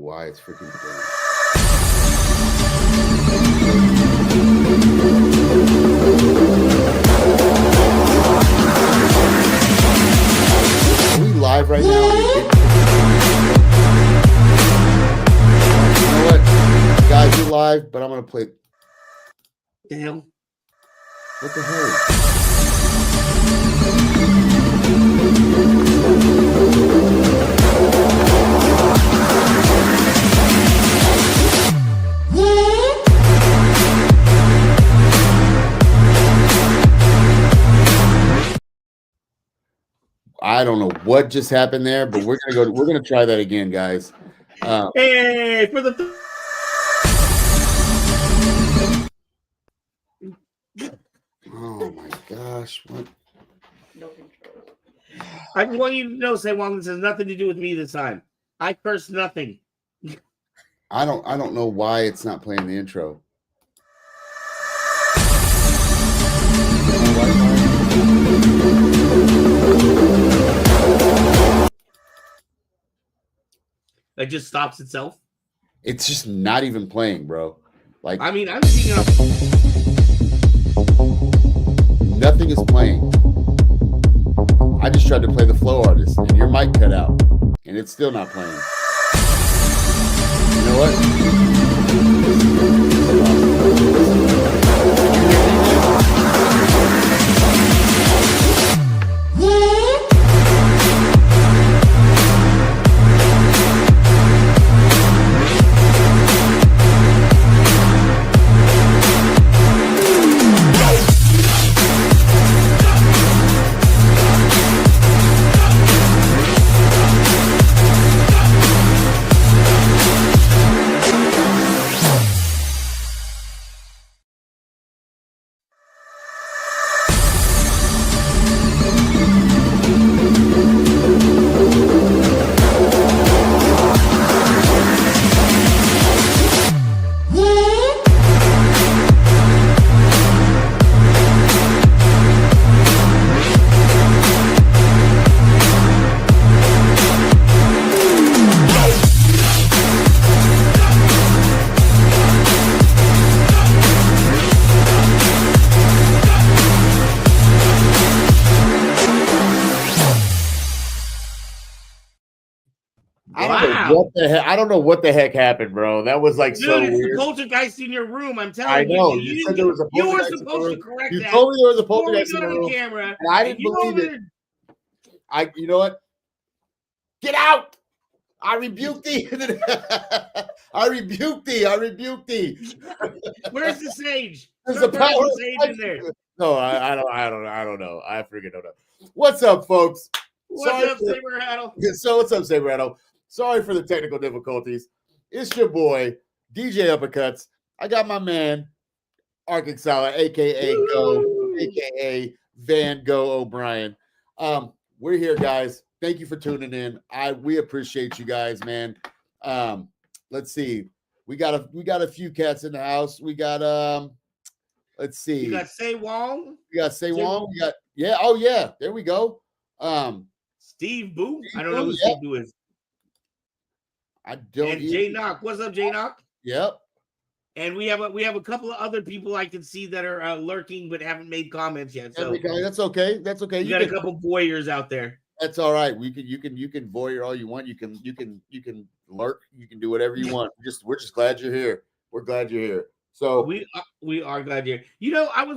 why it's freaking doing. Are we live right now? You know what? Guys, we're live, but I'm going to play. The hell? What the hell? I don't know what just happened there, but we're gonna try that again, guys. Hey, for the oh my gosh, what? no control. I want you to know, Say Wong, this has nothing to do with me this time. I cursed nothing. I don't know why it's not playing the intro. It just stops itself. It's just not even playing, bro. Like, I mean, I'm seeing nothing is playing. I just tried to play the flow artist, and your mic cut out, and it's still not playing. You know what? What the heck? I don't know what the heck happened, bro. That was like so it's weird. the poltergeist in your room. I'm telling you. I know. You said there was a poltergeist. You were supposed to correct you that. told me there was a poltergeist in the room. Camera, and I didn't believe it. You know what? Get out! I rebuke thee. I rebuke thee. I rebuke thee. Where's the sage? There's a power sage in there. No, I don't know. I freaking don't know. What's up, folks? What's up, Saber Rattle? So what's up, Saber Rattle? Sorry for the technical difficulties. It's your boy, DJ Uppercuts. I got my man, Arkansas, aka Go, aka Van Go O'Brien. We're here, guys. Thank you for tuning in. We appreciate you guys, man. Let's see. We got a few cats in the house. We got let's see. You got Say Wong. We got Say Wong. We got oh yeah. There we go. Steve Boo. I don't know who Steve Boo is. I don't. And Jay Knock. What's up, Jay Knock? Yep. And we have a couple of other people I can see that are lurking but haven't made comments yet. So that's okay. That's okay. You got a couple voyeurs out there. That's all right. You can voyeur all you want. You can lurk. You can do whatever you want. We're just glad you're here. We're glad you're here. So we are glad you're here. You know, I was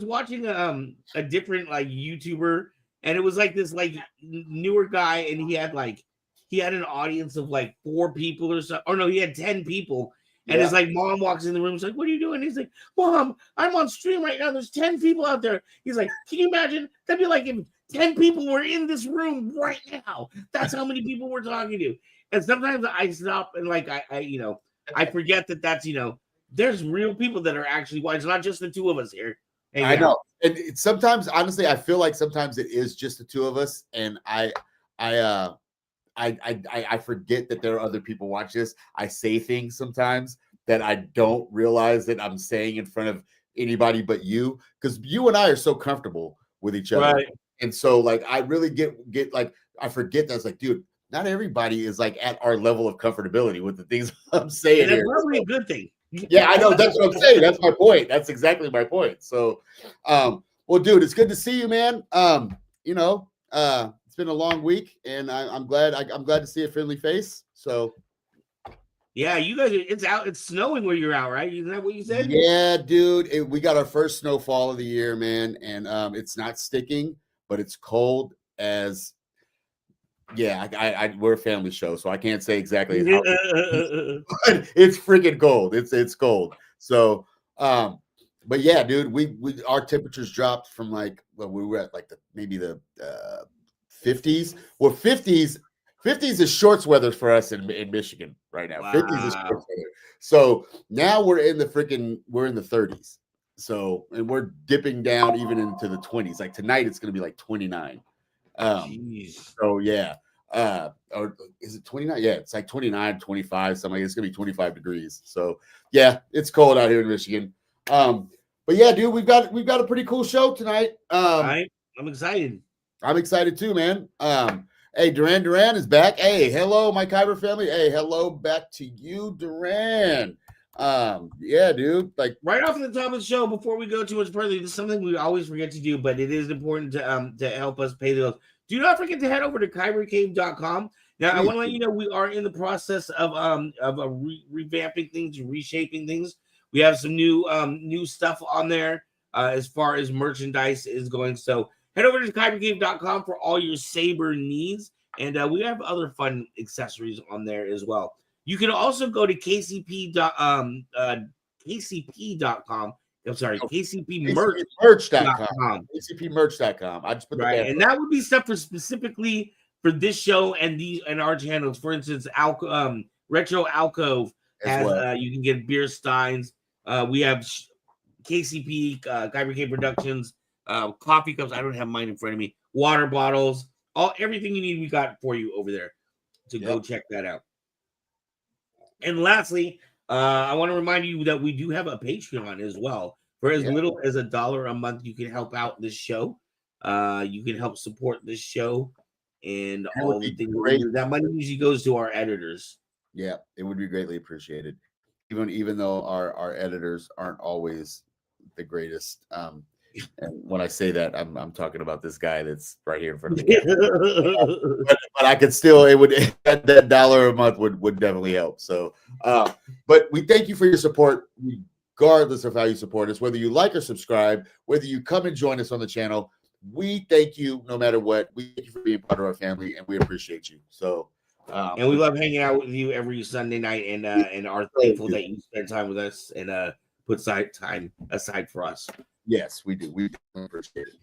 watching a different like YouTuber, and it was like this like newer guy, and he had an audience of like 4 people or so. Or no, he had 10 people. And his like mom walks in the room. She's like, "What are you doing?" He's like, "Mom, I'm on stream right now. There's 10 people out there." He's like, "Can you imagine? That'd be like if 10 people were in this room right now. That's how many people we're talking to." And sometimes I stop and like I forget that that's there's real people that are actually watching. It's not just the 2 of us here. I know. And sometimes, honestly, I feel like sometimes it is just the 2 of us, and I forget that there are other people watching this. I say things sometimes that I don't realize that I'm saying in front of anybody but you, because you and I are so comfortable with each other. Right. And so like I really get like I forget that. It's like, dude, not everybody is like at our level of comfortability with the things I'm saying And that's here. probably a good thing. Yeah, I know. That's what I'm saying. That's my point. That's exactly my point. So, well, dude, it's good to see you, man. It's been a long week, and I'm glad. I'm glad to see a friendly face. So, Yeah, you guys, it's out. It's snowing where you're out, right? Isn't that what you said? yeah, dude, we got our first snowfall of the year, man, and it's not sticking, but it's cold as. Yeah, we're a family show, so I can't say exactly how. But it's freaking cold. It's cold. So, but yeah, dude, we our temperatures dropped from like we were at like maybe the 50s. Well, 50s is shorts weather for us in Michigan right now. 50s is shorts weather. So now we're in the 30s. So and we're dipping down even into the 20s. Like tonight, it's going to be like 29. So yeah. Or is it 29? Yeah, it's like 29, 25, something like it's gonna be 25 degrees. So yeah, it's cold out here in Michigan. But yeah, dude, we've got a pretty cool show tonight. I'm excited. I'm excited too, man. Hey, Duran is back. Hey, hello, my Kyber family. Hey, hello back to you, Duran. Yeah, dude. Like right off the top of the show, before we go too much further, this is something we always forget to do, but it is important to help us pay the bills. Do not forget to head over to kybercave.com. Now, I want to let you know we are in the process of revamping things, reshaping things. We have some new stuff on there as far as merchandise is going. So head over to kybercave.com for all your Saber needs, and we have other fun accessories on there as well. You can also go to kcp.com. I'm sorry, kcpmerch.com. kcpmerch.com. I just put right, and that would be stuff for specifically for this show and our channels. For instance, Retro Alcove has you can get beer steins. We have KCP, Kyber K Productions, coffee cups. I don't have mine in front of me. Water bottles, everything you need, we got for you over there. So go check that out. And lastly, I want to remind you that we do have a Patreon as well. For as little as $1 a month, you can help out this show. You can help support this show and all the things. That money usually goes to our editors. Yeah, it would be greatly appreciated. Even though our editors aren't always the greatest. And when I say that, I'm talking about this guy that's right here in front of me. but I could still, that $1 a month would definitely help. So, but we thank you for your support, regardless of how you support us, whether you like or subscribe, whether you come and join us on the channel. We thank you no matter what. We thank you for being part of our family, and we appreciate you. So, and we love hanging out with you every Sunday night, and are thankful that you spend time with us and put time aside for us. Yes, we do. We appreciate it.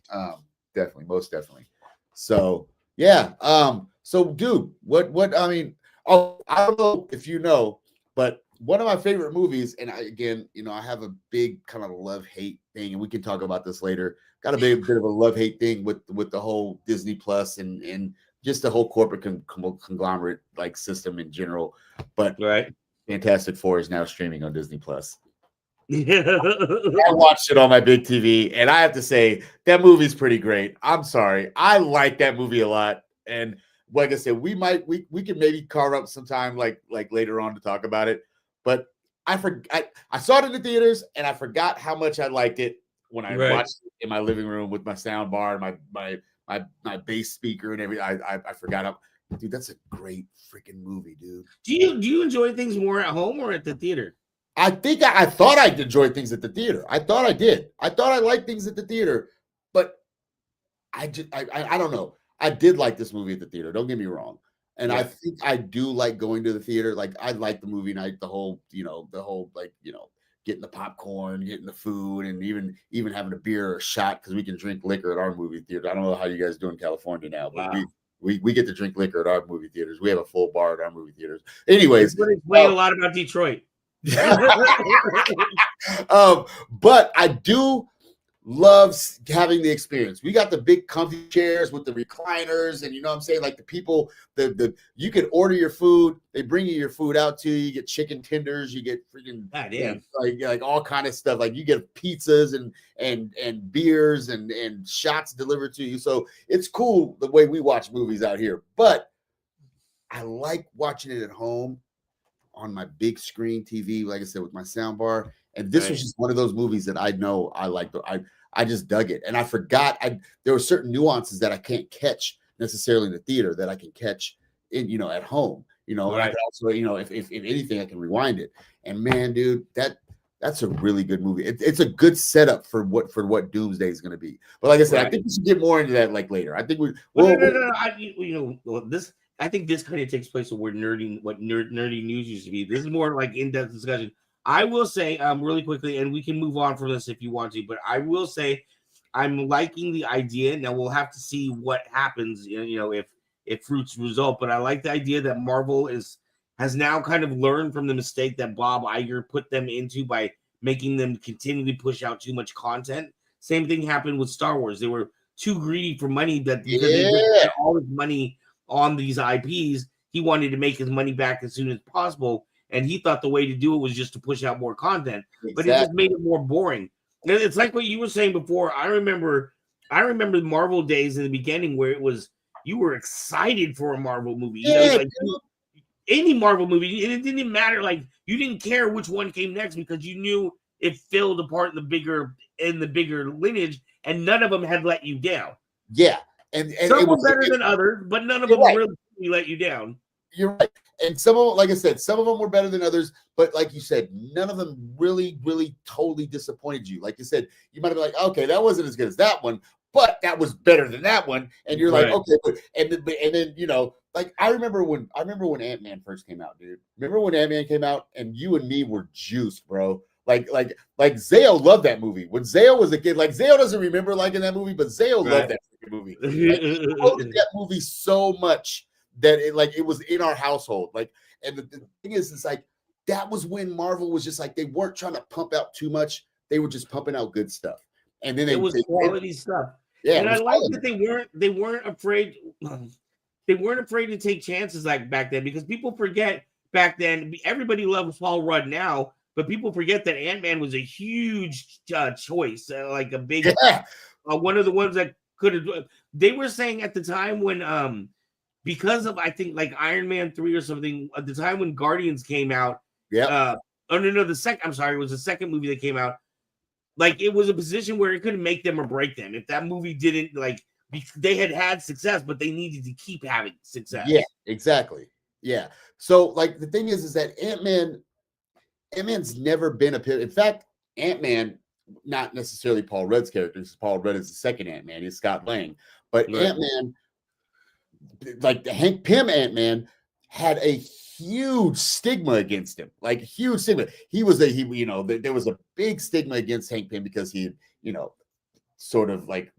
Definitely, most definitely. So yeah. So dude, what I mean, I don't know if you know, but one of my favorite movies, and I have a big kind of love-hate thing, and we can talk about this later. Got a bit of a love-hate thing with the whole Disney Plus and just the whole corporate conglomerate like system in general. But Fantastic Four is now streaming on Disney Plus. I watched it on my big TV, and I have to say that movie's pretty great. I'm sorry, I like that movie a lot, and like I said, we can maybe carve up some time like later on to talk about it. But I saw it in the theaters, and I forgot how much I liked it when I watched it in my living room with my sound bar and my bass speaker and everything. I forgot. Dude, that's a great freaking movie, dude. Do you enjoy things more at home or at the theater? I think I thought I'd enjoy things at the theater. I thought I did. I thought I liked things at the theater, but I don't know. I did like this movie at the theater. Don't get me wrong. And I think I do like going to the theater. Like I like the movie night, the whole getting the popcorn, getting the food, and even having a beer or a shot because we can drink liquor at our movie theater. I don't know how you guys do in California now, but we get to drink liquor at our movie theaters. We have a full bar at our movie theaters. Anyways, it's explain a lot about Detroit. But I do love having the experience. We got the big comfy chairs with the recliners, and you know what I'm saying, like the people, you can order your food, they bring you your food out to you. You get chicken tenders, you get freaking like all kind of stuff. Like you get pizzas and beers and shots delivered to you. So it's cool the way we watch movies out here. But I like watching it at home on my big screen TV, like I said, with my sound bar. And this was just one of those movies that I know I liked. I just dug it. And I forgot there were certain nuances that I can't catch necessarily in the theater that I can catch in, at home, and I can also, if anything, I can rewind it. And man, dude, that's a really good movie. It's a good setup for what Doomsday is going to be. But like I said, I think we should get more into that like later. I think this. I think this kind of takes place where nerdy news used to be. This is more like in-depth discussion. I will say really quickly, and we can move on from this if you want to, but I will say I'm liking the idea. Now we'll have to see what happens, if fruits result. But I like the idea that Marvel has now kind of learned from the mistake that Bob Iger put them into by making them continually push out too much content. Same thing happened with Star Wars. They were too greedy for money because they spent all this money on these IPs. He wanted to make his money back as soon as possible. And he thought the way to do it was just to push out more content, but it just made it more boring. It's like what you were saying before. I remember the Marvel days in the beginning where it was, you were excited for a Marvel movie. Any Marvel movie, and it didn't matter. Like, you didn't care which one came next because you knew it filled a part in the bigger lineage, and none of them had let you down. Yeah, and some were better than others, but none of them really let you down. You're right. And some of them, like I said, some of them were better than others, but like you said, none of them really, really totally disappointed you. Like you said, you might have been like, okay, that wasn't as good as that one, but that was better than that one. And you're like, okay, and then like I remember when Ant-Man first came out, dude. Remember when Ant-Man came out and you and me were juiced, bro. Like Zayo loved that movie. When Zayo was a kid, like Zayo doesn't remember liking that movie, but Zayo loved that movie. Like, he loved that movie so much that it was in our household. Like, and the thing is, it's like that was when Marvel was just like, they weren't trying to pump out too much. They were just pumping out good stuff. And then it was quality stuff. Yeah. And I like that they weren't afraid. They weren't afraid to take chances like back then, because people forget back then, everybody loves Paul Rudd now, but people forget that Ant-Man was a huge choice, like a big one of the ones that could have. They were saying at the time when because of, I think, like Iron Man 3 or something, at the time when Guardians came out. Yeah. It was the second movie that came out. Like, it was a position where it couldn't make them or break them. If that movie didn't, like, they had success, but they needed to keep having success. Yeah, exactly. Yeah. So, like, the thing is that Ant-Man's never been in fact, Ant-Man, not necessarily Paul Rudd's character, because Paul Rudd is the second Ant-Man, he's Scott Lang. But Ant-Man, like the Hank Pym Ant-Man, had a huge stigma against him, like huge stigma. There was a big stigma against Hank Pym because he, sort of like,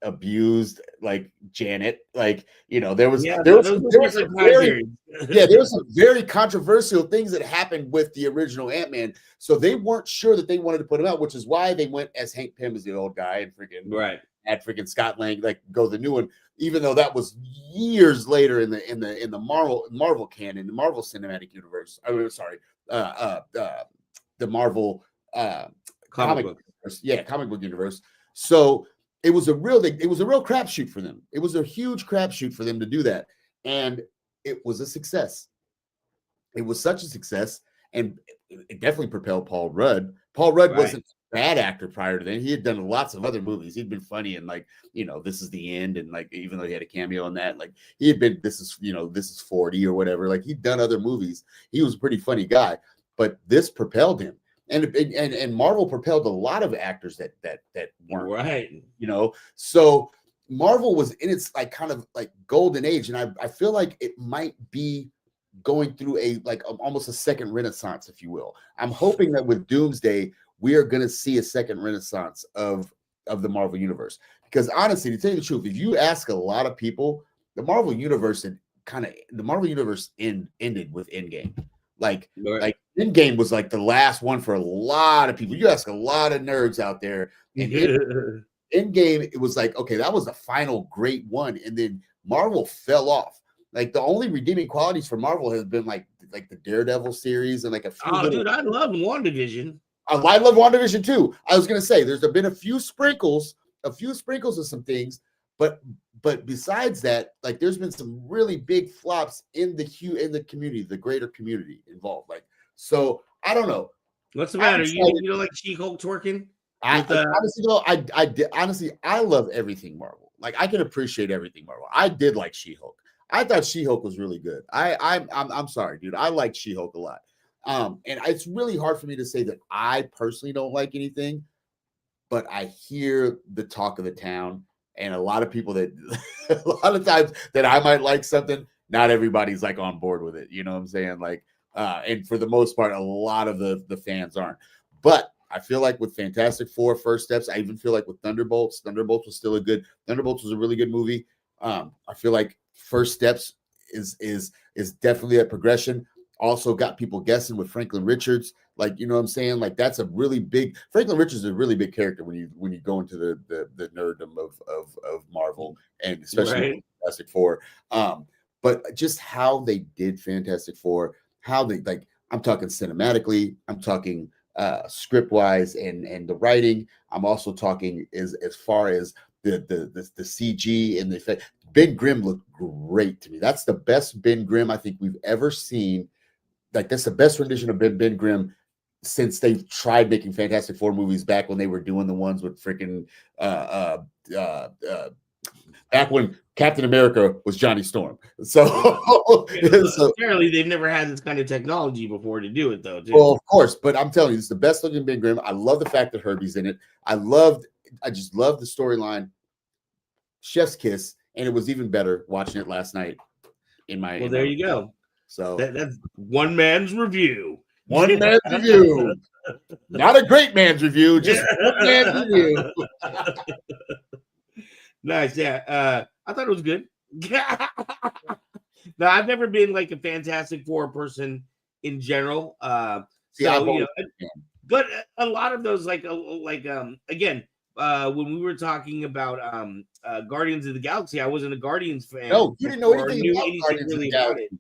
abused like Janet, like, there was some very controversial things that happened with the original Ant-Man. So they weren't sure that they wanted to put him out, which is why they went as Hank Pym as the old guy and had freaking Scott Lang like go the new one, even though that was years later in the Marvel canon, the Marvel Cinematic Universe. The Marvel comic book universe. So it was a real crapshoot for them. It was a huge crapshoot for them to do that, and it was a success. It was such a success, and it definitely propelled Paul Rudd. Paul Rudd wasn't a bad actor prior to then. He had done lots of other movies. He'd been funny in, like, This Is the End, and like, even though he had a cameo in that, like, he had been This Is 40 or whatever. Like, he'd done other movies. He was a pretty funny guy, but this propelled him. And Marvel propelled a lot of actors that weren't right. So Marvel was in its like kind of like golden age, and I feel like it might be going through almost a second renaissance, if you will. I'm hoping that with Doomsday we are going to see a second renaissance of the Marvel universe, because honestly, to tell you the truth, if you ask a lot of people, the Marvel universe ended with Endgame. Like Endgame was like the last one for a lot of people. You ask a lot of nerds out there, and Endgame, it was like, okay, that was the final great one, and then Marvel fell off. Like, the only redeeming qualities for Marvel has been like the Daredevil series and like a few. Dude, I love WandaVision. I love WandaVision too. I was gonna say there's been a few sprinkles of some things, But besides that, like there's been some really big flops in the community, the greater community involved. Like, so I don't know. What's the I'm matter? excited. You don't like She-Hulk twerking? Honestly though, honestly, I love everything Marvel. Like I can appreciate everything Marvel. I did like She-Hulk. I thought She-Hulk was really good. I'm sorry, dude. I like She-Hulk a lot. And it's really hard for me to say that I personally don't like anything, but I hear the talk of the town, and a lot of people that a lot of times that I might like something, not everybody's like on board with it. You know what I'm saying? Like, and for the most part, a lot of the fans aren't. But I feel like with Fantastic Four First Steps, I even feel like with Thunderbolts Thunderbolts was a really good movie. I feel like First Steps is definitely a progression. Also got people guessing with Franklin Richards. Like, you know what I'm saying? Like that's a really big Franklin Richards is a really big character when you go into the nerddom of Marvel, and especially Right. Fantastic Four. But just how they did Fantastic Four, how they like I'm talking cinematically, I'm talking script wise and the writing. I'm also talking as far as the CG and the effect. Ben Grimm looked great to me. That's the best Ben Grimm I think we've ever seen. Like that's the best rendition of Ben Grimm since they tried making Fantastic Four movies back when they were doing the ones with freaking back when Captain America was Johnny Storm. So, Apparently they've never had this kind of technology before to do it though. Too. Well, of course, but I'm telling you, it's the best looking Ben Grimm. I love the fact that Herbie's in it. I just loved the storyline. Chef's kiss, and it was even better watching it last night in my. Well, there you go. So that's one man's review. One man's review. Not a great man's review, just one man's review. Nice, yeah. I thought it was good. No, I've never been like a Fantastic Four person in general. But a lot of those, again, when we were talking about Guardians of the Galaxy, I wasn't a Guardians fan. No, you didn't know anything about Guardians really about it.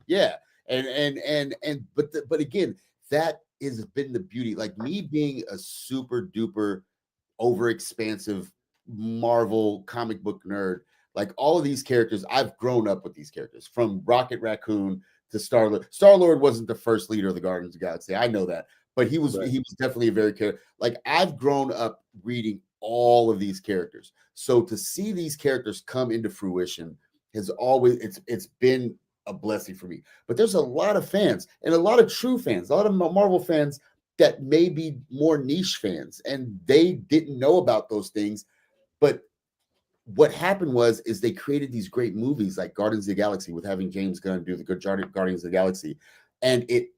Yeah, but again, that has been the beauty. Like me being a super duper over expansive Marvel comic book nerd, like all of these characters, I've grown up with these characters from Rocket Raccoon to Star-Lord. Star-Lord wasn't the first leader of the Guardians of the Galaxy. I know that, but he was definitely a very character. Like I've grown up reading all of these characters. So to see these characters come into fruition has always it's been a blessing for me. But there's a lot of fans and a lot of true fans, a lot of Marvel fans that may be more niche fans, and they didn't know about those things. But what happened is they created these great movies like Guardians of the Galaxy with having James Gunn do the good Guardians of the Galaxy, and it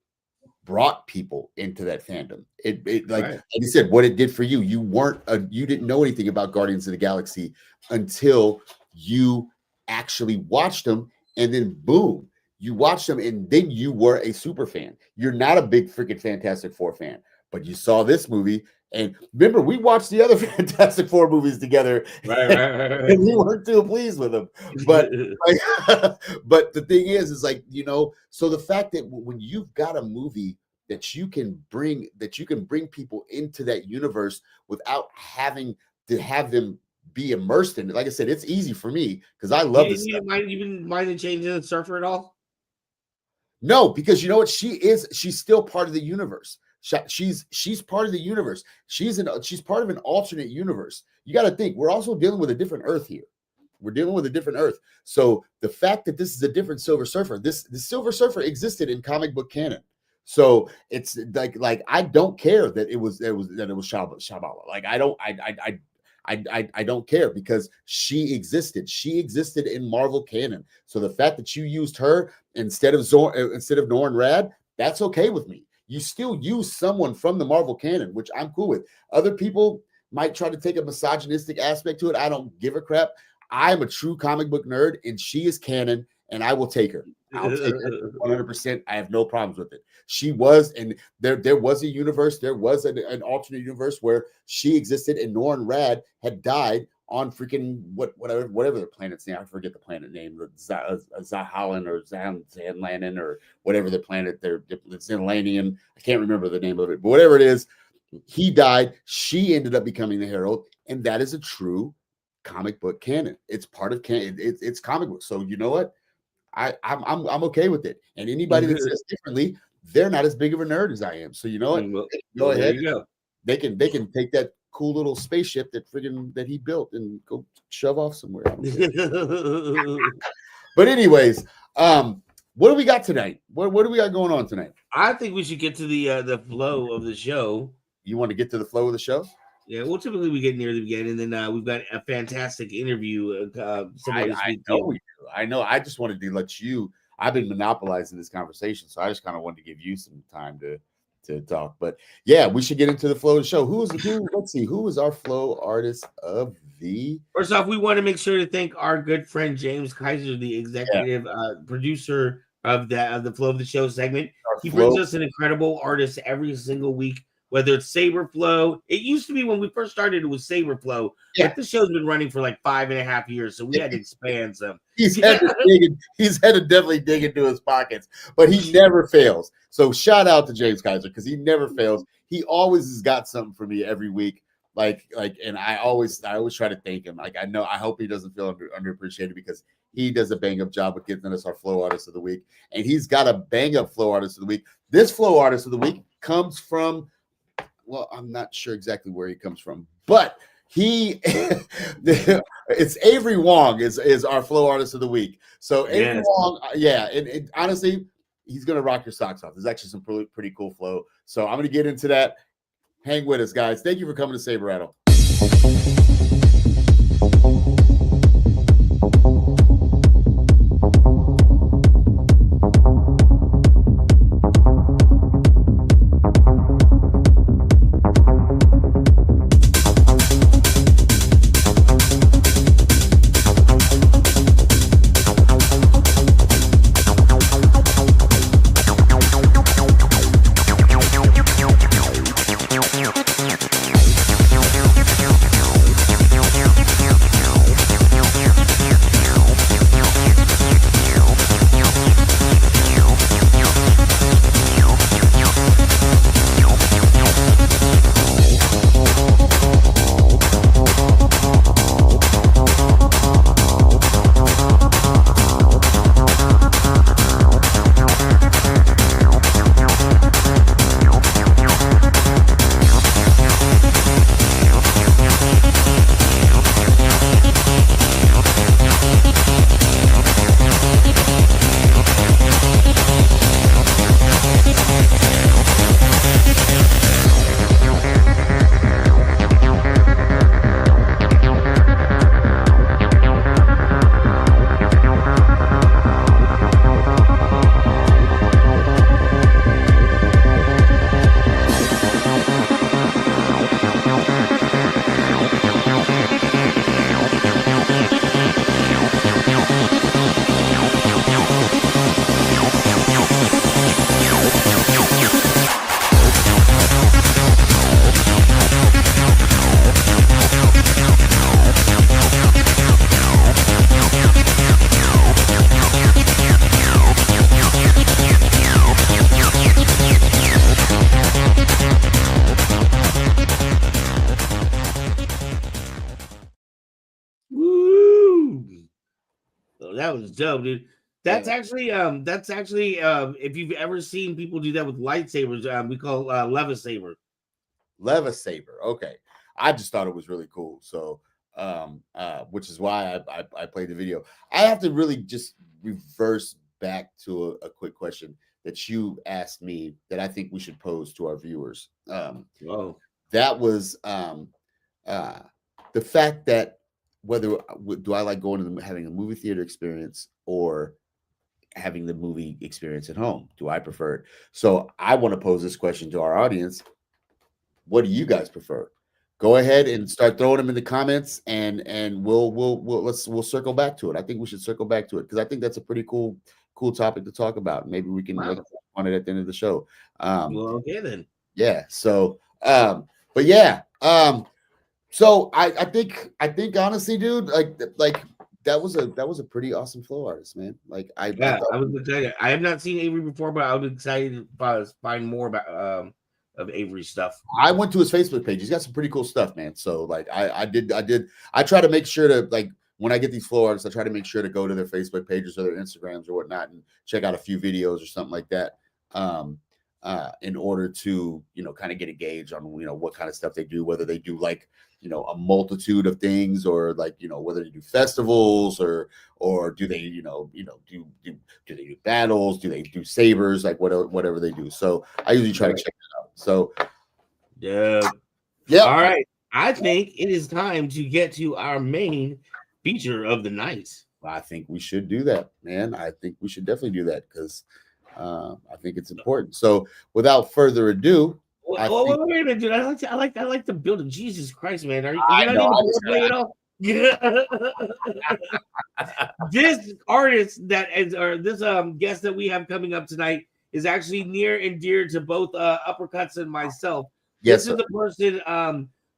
brought people into that fandom. It like you said, what it did for you. You didn't know anything about Guardians of the Galaxy until you actually watched them, and then boom, you watched them, and then you were a super fan. You're not a big freaking Fantastic Four fan, but you saw this movie. And remember, we watched the other Fantastic Four movies together, right. And we weren't too pleased with them. But but the thing is like, you know, so the fact that when you've got a movie that you can bring people into that universe without having to have them be immersed in it. Like I said, it's easy for me because I love this. You didn't mind the change in the Surfer at all? No, because you know what? She's still part of the universe. She's part of the universe. She's part of an alternate universe. You got to think we're also dealing with a different Earth here. We're dealing with a different Earth. So the fact that this is a different Silver Surfer, the Silver Surfer existed in comic book canon. So it's like I don't care that it was Shabala. Like I don't care because she existed. She existed in Marvel canon. So the fact that you used her instead of Norrin Rad, that's okay with me. You still use someone from the Marvel canon, which I'm cool with. Other people might try to take a misogynistic aspect to it. I don't give a crap. I'm a true comic book nerd, and she is canon, and I will take her. I'll take her 100%. I have no problems with it. She was, and there was a universe, there was an alternate universe where she existed, and Norrin Rad had died on freaking whatever the planet's name. I forget the planet name, Zahalan or Zanlanin or whatever the planet there, Zinlanian. I can't remember the name of it, but whatever it is, he died. She ended up becoming the Herald, and that is a true comic book canon. It's part of canon. It's comic book. So you know what? I'm okay with it. And anybody that says differently, they're not as big of a nerd as I am. So you know what? Go ahead. There you go. They can take that cool little spaceship that he built and go shove off somewhere. But anyways, what do we got tonight? What do we got going on tonight? I think we should get to the flow of the show. You want to get to the flow of the show? Yeah, well, typically we get near the beginning, and then we've got a fantastic interview. I know. I just wanted to let you. I've been monopolizing this conversation, so I just kind of wanted to give you some time to talk. But yeah, we should get into the flow of the show. Let's see. Who is our flow artist of the? First off, we want to make sure to thank our good friend James Kaiser, the executive producer of the flow of the show segment. He brings us an incredible artist every single week, whether it's Saber Flow. It used to be when we first started, it was Saber Flow. Yeah. But the show's been running for like 5.5 years, so we had to expand some. He's had to definitely dig into his pockets, but he never fails. So shout out to James Kaiser because he never fails. He always has got something for me every week. And I always try to thank him. I hope he doesn't feel underappreciated because he does a bang up job with getting us our flow artist of the week, and he's got a bang up flow artist of the week. This flow artist of the week comes from, well, I'm not sure exactly where he comes from, but it's Avery Wong is our flow artist of the week. So Avery Wong, and honestly, he's gonna rock your socks off. There's actually some pretty cool flow. So I'm gonna get into that. Hang with us, guys. Thank you for coming to Saber Rattle. That was dope, dude. That's actually if you've ever seen people do that with lightsabers, we call Levisaber. Levisaber. Okay. I just thought it was really cool. So which is why I played the video. I have to really just reverse back to a quick question that you asked me that I think we should pose to our viewers. That was the fact that whether do I like going to having a movie theater experience or having the movie experience at home? Do I prefer it? So I want to pose this question to our audience. What do you guys prefer? Go ahead and start throwing them in the comments, and we'll circle back to it. I think we should circle back to it because I think that's a pretty cool topic to talk about. Maybe we can look on it at the end of the show. Well, okay then. Yeah. So, but yeah. So I think honestly, dude, like that was a pretty awesome flow artist, man. Like I was excited. I have not seen Avery before, but I was excited to find more about of Avery's stuff? I went to his Facebook page. He's got some pretty cool stuff, man. So like I try to make sure to like when I get these flow artists, I try to make sure to go to their Facebook pages or their Instagrams or whatnot and check out a few videos or something like that. In order to, kind of get a gauge on, what kind of stuff they do, whether they do like, a multitude of things or like, whether they do festivals or do they, do they do battles? Do they do sabers? Like whatever they do. So I usually try to check it out. So yeah. All right. I think it is time to get to our main feature of the night. I think we should do that, man. I think we should definitely do that because I think it's important. So without further ado, wait a minute, dude. I like the building. Jesus Christ, man. Are you not even playing it off? This artist that is, or this guest that we have coming up tonight is actually near and dear to both Uppercuts and myself. Yes, this is the person.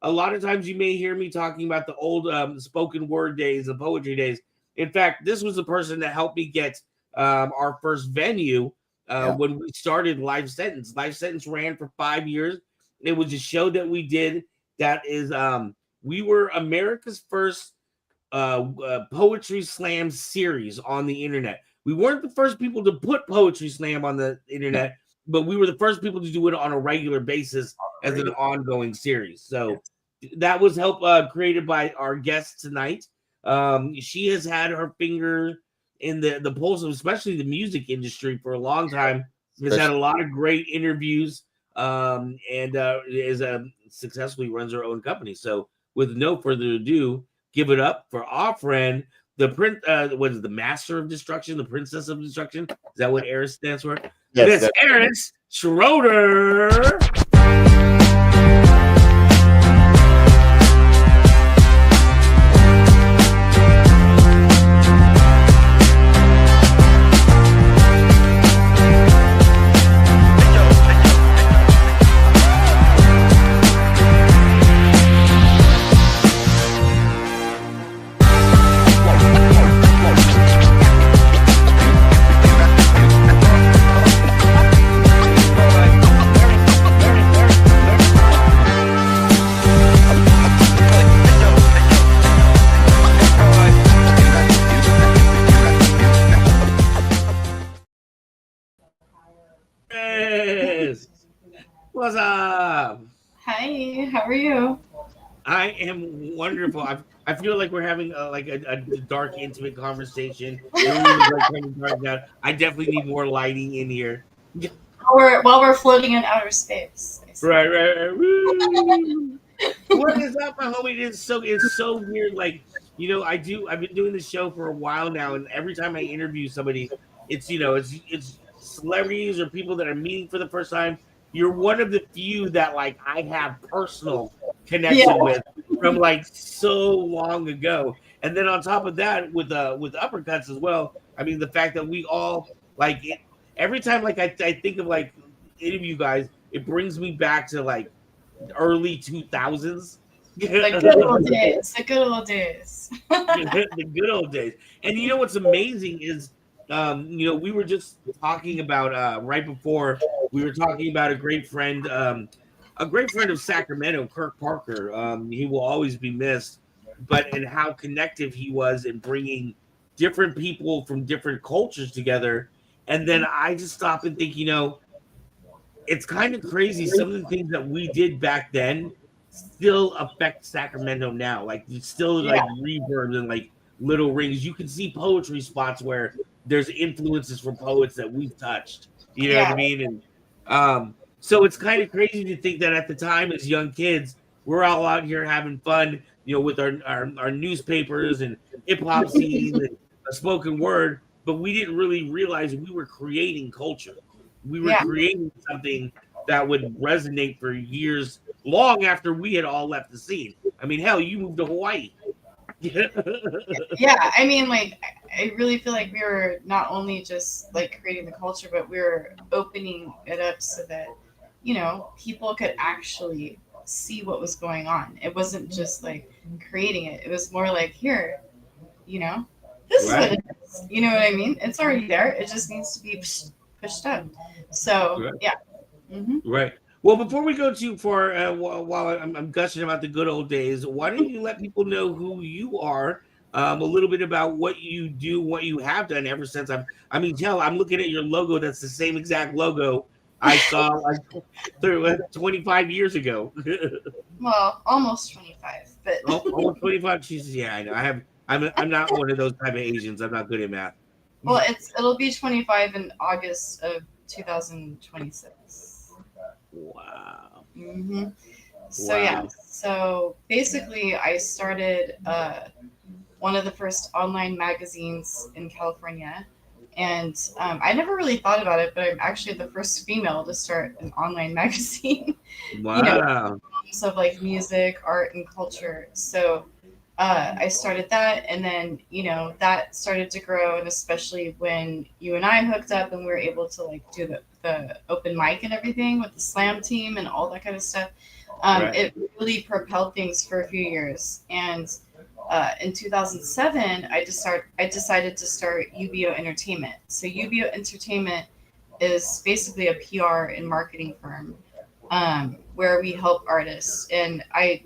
A lot of times you may hear me talking about the old spoken word days, the poetry days. In fact, this was the person that helped me get our first venue. When we started Life Sentence. Life Sentence ran for 5 years. It was a show that we did that is we were America's first poetry slam series on the internet. We weren't the first people to put poetry slam on the internet, but we were the first people to do it on a regular basis as an ongoing series. So that was created by our guest tonight. She has had her finger in the pulse of especially the music industry for a long time. Has had a lot of great interviews and is successfully runs her own company. So with no further ado, give it up for our friend, what is the Master of Destruction, the Princess of Destruction? Is that what Aaris stands for? Yes, it's Aaris Scroeder. What's up? Hi, how are you? I am wonderful. I feel like we're having a dark, intimate conversation. I definitely need more lighting in here. While we're floating in outer space. Right. What is up, my homie? It's so weird. Like, I've been doing this show for a while now, and every time I interview somebody, it's celebrities or people that are meeting for the first time. You're one of the few that like I have personal connection with from like so long ago. And then on top of that, with Uppercuts as well. I mean, the fact that we all like it, every time like I think of like any of you guys, it brings me back to like early 2000s. The good old days. The good old days. The good old days. And you know what's amazing is we were just talking about right before we were talking about a great friend of Sacramento, Kirk Parker. He will always be missed, and how connective he was in bringing different people from different cultures together. And then I just stop and think, it's kind of crazy. Some of the things that we did back then still affect Sacramento now. Like it's still like reverbs and like little rings. You can see poetry spots where there's influences from poets that we've touched. You know what I mean? And so it's kind of crazy to think that at the time as young kids, we're all out here having fun, with our newspapers and hip hop scenes and a spoken word, but we didn't really realize we were creating culture. We were creating something that would resonate for years, long after we had all left the scene. I mean, hell, you moved to Hawaii. Yeah, I mean, like, I really feel like we were not only just like creating the culture, but we were opening it up so that, people could actually see what was going on. It wasn't just like creating it. It was more like, here, this is what it is. You know what I mean? It's already there. It just needs to be pushed up. So, Right. Well, before we go too far, while I'm gushing about the good old days, why don't you let people know who you are, a little bit about what you do, what you have done ever since I mean, hell, I'm looking at your logo. That's the same exact logo I saw like 25 years ago. Well, almost 25, but Oh, almost 25. Jesus, yeah, I know. I'm not one of those type of Asians. I'm not good at math. well, it'll be 25 in August of 2026. Wow. So yeah, so basically, I started one of the first online magazines in California. And I never really thought about it, but I'm actually the first female to start an online magazine, Wow. of like music, art, and culture. So I started that, and then that started to grow, and especially when you and I hooked up, and we were able to like do the open mic and everything with the slam team and all that kind of stuff. It really propelled things for a few years, and in 2007, I decided to start UBO Entertainment. So UBO Entertainment is basically a PR and marketing firm where we help artists. And I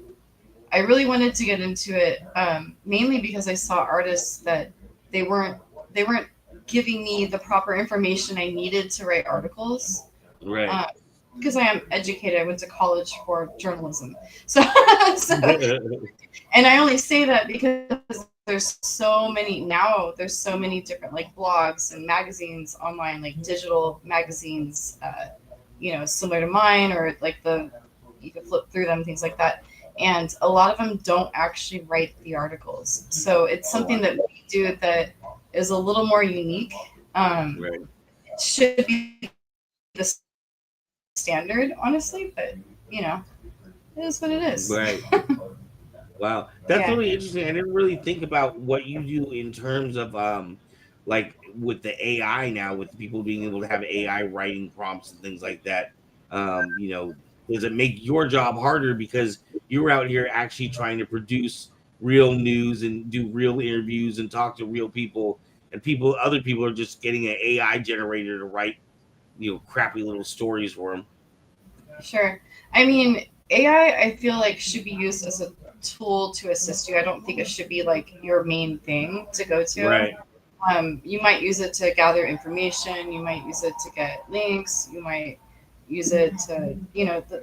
really wanted to get into it mainly because I saw artists that they weren't giving me the proper information I needed to write articles. Right. Because I am educated, I went to college for journalism. So and I only say that because there's so many different like blogs and magazines online, like digital magazines, similar to mine, or like you could flip through them, things like that. And a lot of them don't actually write the articles. So it's something that we do that is a little more unique. It should be the standard, honestly, but it is what it is. Right. Wow, that's really interesting. I didn't really think about what you do in terms of like with the AI now, with people being able to have AI writing prompts and things like that. Does it make your job harder because you're out here actually trying to produce real news and do real interviews and talk to real people, and other people are just getting an AI generator to write, crappy little stories for them? Sure. I mean, AI, I feel like should be used as a tool to assist you. I don't think it should be like your main thing to go to. Right. You might use it to gather information. You might use it to get links. You might use it to,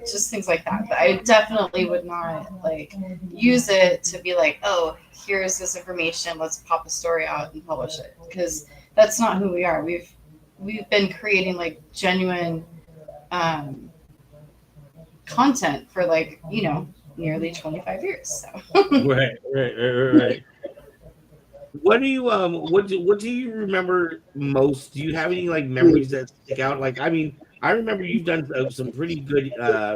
just things like that. But I definitely would not like use it to be like, oh, here's this information. Let's pop a story out and publish it, because that's not who we are. We've been creating like genuine content for like nearly 25 years. So. Right. What do you what do you remember most? Do you have any like memories that stick out? Like, I mean, I remember you've done some pretty good,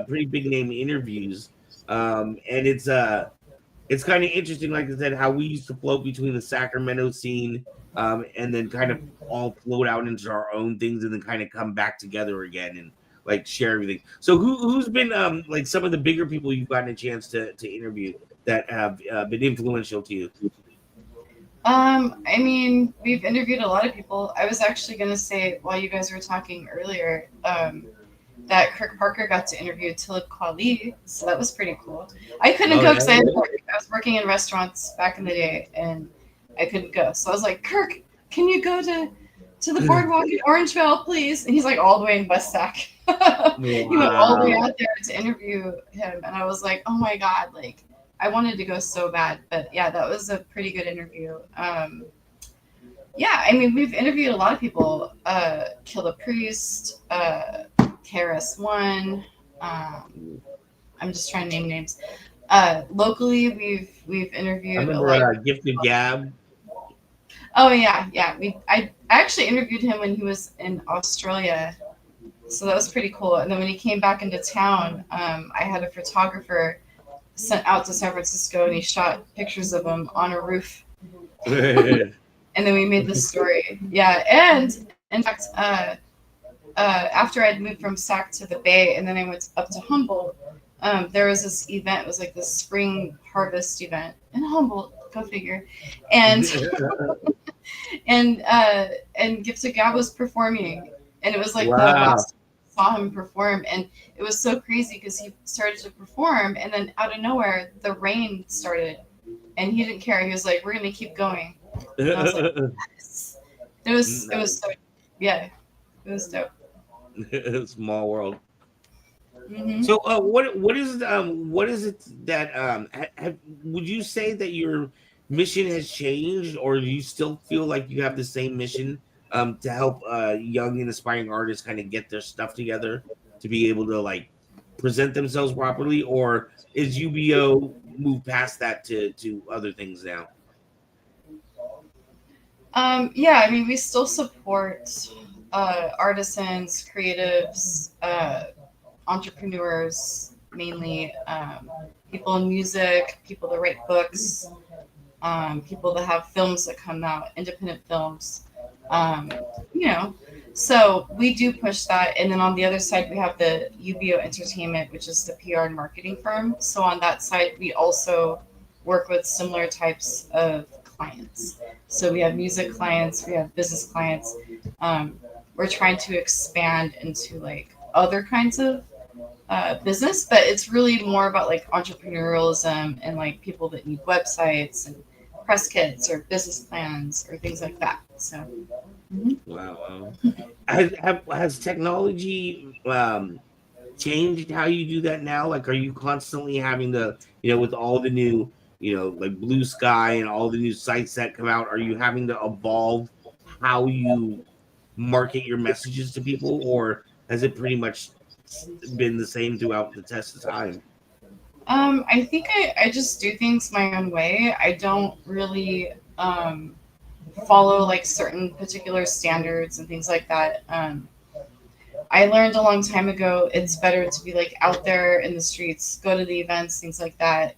pretty big name interviews, and it's kind of interesting, like I said, how we used to float between the Sacramento scene, and then kind of all float out into our own things, and then kind of come back together again and like share everything. So who's been like some of the bigger people you've gotten a chance to interview that have been influential to you? I mean, we've interviewed a lot of people. I was actually going to say, while you guys were talking earlier, that Kirk Parker got to interview Talib Kweli, so that was pretty cool. I couldn't go because I was working in restaurants back in the day, and I couldn't go. So I was like, Kirk, can you go to the boardwalk in Orangeville, please? And he's like all the way in Westack. He went all the way out there to interview him, and I was like, oh my God, like, I wanted to go so bad. But yeah, that was a pretty good interview. Yeah, I mean, we've interviewed a lot of people. Kill the Priest, KRS-One. I'm just trying to name names. Locally, we've interviewed. I remember Gifted Gab. Oh yeah. I actually interviewed him when he was in Australia, so that was pretty cool. And then when he came back into town, I had a photographer sent out to San Francisco, and he shot pictures of him on a roof. And then we made this story. Yeah, and in fact, after I'd moved from Sac to the Bay, and then I went up to Humboldt, there was this event. It was like the spring harvest event in Humboldt. Go figure. And and Gifted Gab was performing, and it was like the last saw him perform, and it was so crazy because he started to perform, and then out of nowhere, the rain started, and he didn't care. He was like, "We're gonna keep going." And I was like, yes. It was so, yeah, it was dope. Small world. Mm-hmm. So, what is it that would you say that your mission has changed, or do you still feel like you have the same mission to help young and aspiring artists kind of get their stuff together to be able to like present themselves properly, or is UBO moved past that to other things now? Yeah, I mean, we still support artisans, creatives, entrepreneurs, mainly people in music, people that write books, people that have films that come out, independent films, um, you know. So we do push that. And then on the other side, we have the UBO Entertainment, which is the PR and marketing firm. So on that side, we also work with similar types of clients. So we have music clients, we have business clients. We're trying to expand into like other kinds of business, but it's really more about like entrepreneurialism and like people that need websites and press kits or business plans or things like that. So, Wow. Has technology changed how you do that now? Like, are you constantly having to, with all the new, like Blue Sky and all the new sites that come out, are you having to evolve how you market your messages to people, or has it pretty much been the same throughout the test of time? I think I just do things my own way. I don't really follow like certain particular standards and things like that. I learned a long time ago it's better to be like out there in the streets, go to the events, things like that.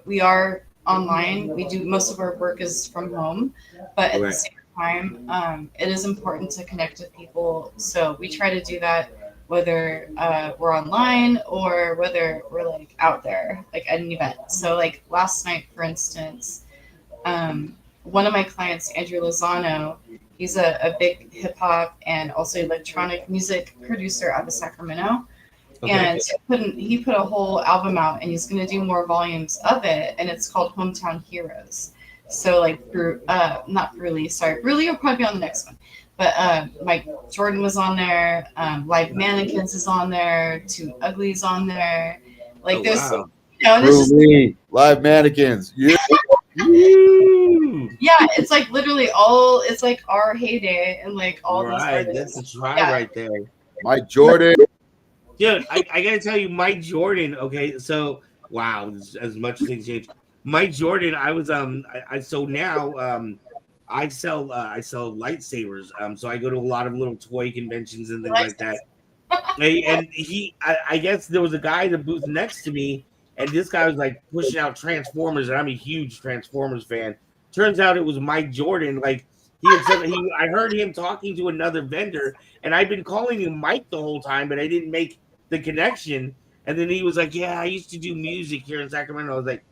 We are online. We do most of our work is from home, but at the same time, it is important to connect with people. So we try to do that whether we're online or whether we're like out there, like at an event. So like last night, for instance, one of my clients, Andrew Lozano, he's a big hip hop and also electronic music producer out of Sacramento. Okay. And he put a whole album out, and he's going to do more volumes of it, and it's called Hometown Heroes. So like, not Bruley, sorry, Bruley will probably be on the next one. But Mike Jordan was on there. Live Mannequins is on there. Two Uglies on there. Like there's, wow. Just, Live Mannequins. Yeah. Yeah, it's like literally all. It's like our heyday, and like all those artists. That's a try right there. Mike Jordan. Dude, I gotta tell you, Mike Jordan. Okay, so wow, as much things change. Mike Jordan, I was so now I sell lightsabers. So I go to a lot of little toy conventions and things like that. And I guess there was a guy in the booth next to me, and this guy was like pushing out Transformers, and I'm a huge Transformers fan. Turns out it was Mike Jordan. Like he had said, I heard him talking to another vendor, and I've been calling him Mike the whole time, but I didn't make the connection. And then he was like, "Yeah, I used to do music here in Sacramento." I was like,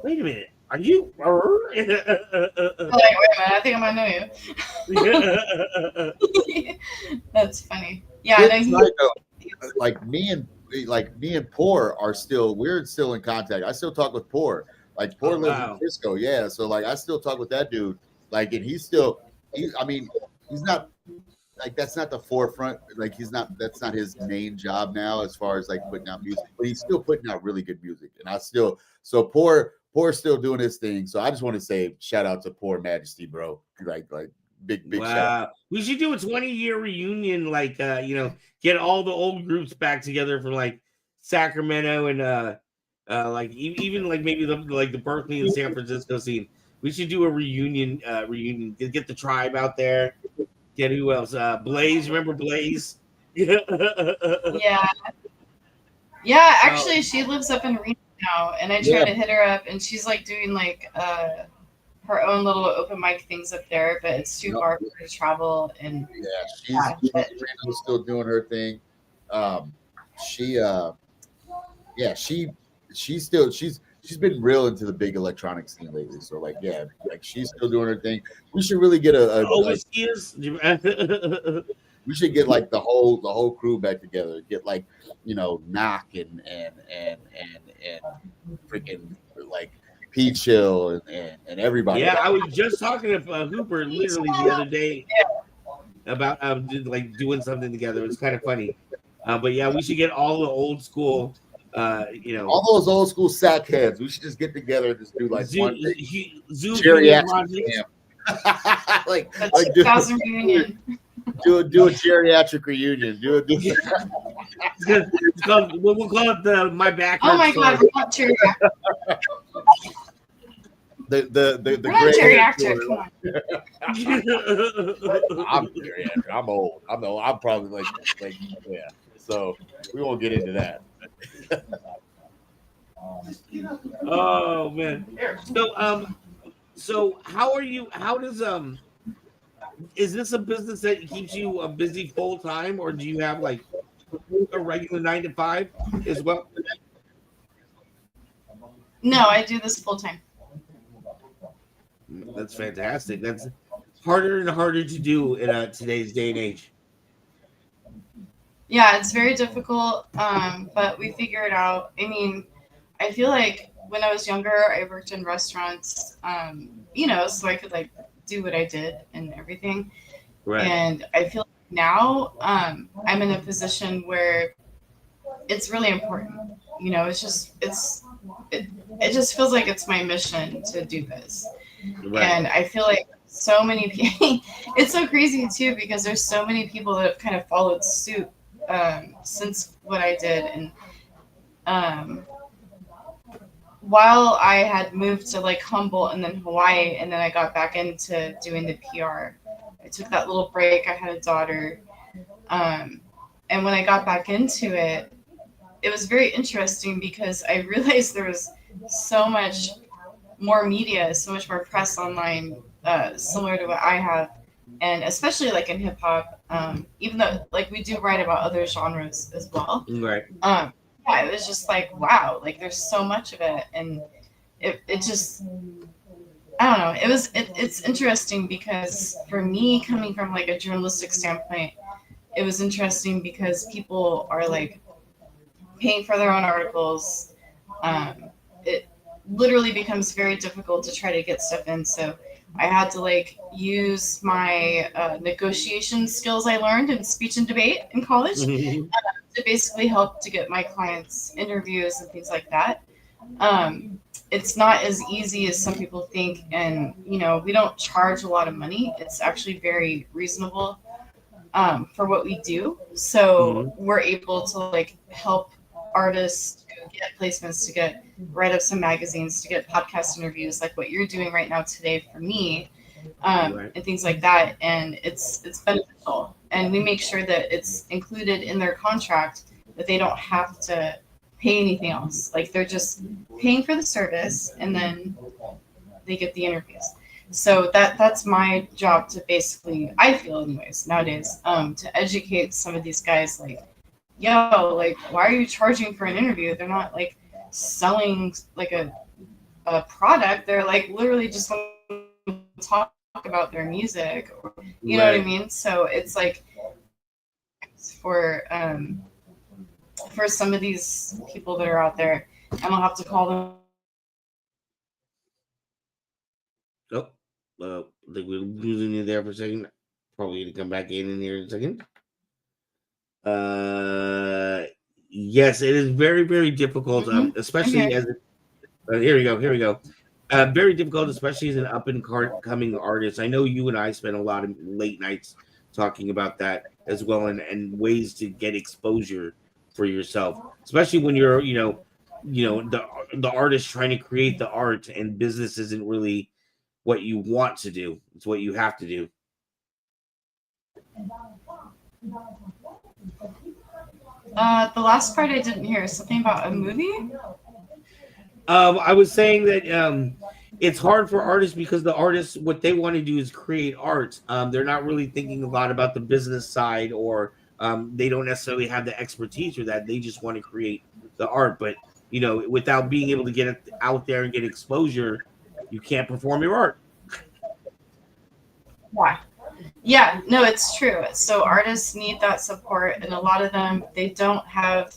"Wait a minute, are you?" Like, wait a minute, I think I might know you. That's funny. Yeah, like me and Poor are we're still in contact. I still talk with Poor. Like Poor lives in Frisco, yeah. So like I still talk with that dude. Like, and he's not like, that's not the forefront. Like that's not his main job now as far as like putting out music, but he's still putting out really good music. And Poor's still doing his thing. So I just want to say shout out to Poor Majesty, bro. Like big shout out. We should do a 20-year reunion, like get all the old groups back together from like Sacramento and like even like maybe the Berkeley and San Francisco scene. We should do a reunion. Get the tribe out there. Get who else? Blaze. Remember Blaze? Yeah. Actually, she lives up in Reno now, and I try to hit her up, and she's like doing like her own little open mic things up there, but it's too far for her to travel. And she's still doing her thing. She's been real into the big electronic scene lately. So like she's still doing her thing. We should really get We should get like the whole crew back together. Get like, Knock and freaking like P Chill and everybody. Yeah, I was just talking to Hooper literally the other day about like doing something together. It's kind of funny, but yeah, we should get all the old school, all those old school sack heads. We should just get together and just do like Zoom, one big Zoom geriatric camp. like 2000 reunion. do a geriatric reunion. It's called, we'll call it my back. Oh my god, we're not geriatric. The We're not geriatric. Come on. I'm geriatric. I'm old. I'm probably like yeah. So we won't get into that. Oh man. So how are you? How does is this a business that keeps you busy full time, or do you have like a regular 9 to 5 as well? No, I do this full time. That's fantastic. That's harder and harder to do in today's day and age. Yeah, it's very difficult, but we figure it out. I mean, I feel like when I was younger, I worked in restaurants, so I could like do what I did and everything. Right. And I feel like now I'm in a position where it's really important. It just feels like it's my mission to do this. Right. And I feel like so many people, it's so crazy too, because there's so many people that have kind of followed suit since what I did. And while I had moved to like Humboldt and then Hawaii, and then I got back into doing the PR, I took that little break. I had a daughter. And when I got back into it, it was very interesting because I realized there was so much more media, so much more press online, similar to what I have, and especially like in hip hop, even though like we do write about other genres as well. Right. Yeah, it was just like, wow, like there's so much of it, and it just, I don't know, it's interesting because for me, coming from like a journalistic standpoint, it was interesting because people are like paying for their own articles. It literally becomes very difficult to try to get stuff in. So I had to like use my negotiation skills I learned in speech and debate in college to basically help to get my clients interviews and things like that. It's not as easy as some people think, and we don't charge a lot of money. It's actually very reasonable for what we do. So we're able to like help artists to get placements, to get write-ups in magazines, to get podcast interviews like what you're doing right now today for me, and things like that. And it's beneficial, and we make sure that it's included in their contract that they don't have to pay anything else. Like they're just paying for the service, and then they get the interviews. So that's my job to basically, I feel anyways nowadays, to educate some of these guys like, yo, like, why are you charging for an interview? They're not like selling like a product. They're like literally just want to talk about their music, or, you know what I mean? So it's like for some of these people that are out there, and I'll have to call them. I think we're losing you there for a second. Probably going to come back in here in a second. Yes, it is very, very difficult, especially as here we go. Very difficult, especially as an up and coming artist. I know you and I spent a lot of late nights talking about that as well, and ways to get exposure for yourself, especially when you're the artist trying to create the art, and business isn't really what you want to do. It's what you have to do. The last part I didn't hear. Something about a movie? I was saying that it's hard for artists because the artists, what they want to do is create art. They're not really thinking a lot about the business side, or they don't necessarily have the expertise for that. They just want to create the art. But, without being able to get it out there and get exposure, you can't perform your art. Why? Yeah, no, it's true. So artists need that support, and a lot of them they don't have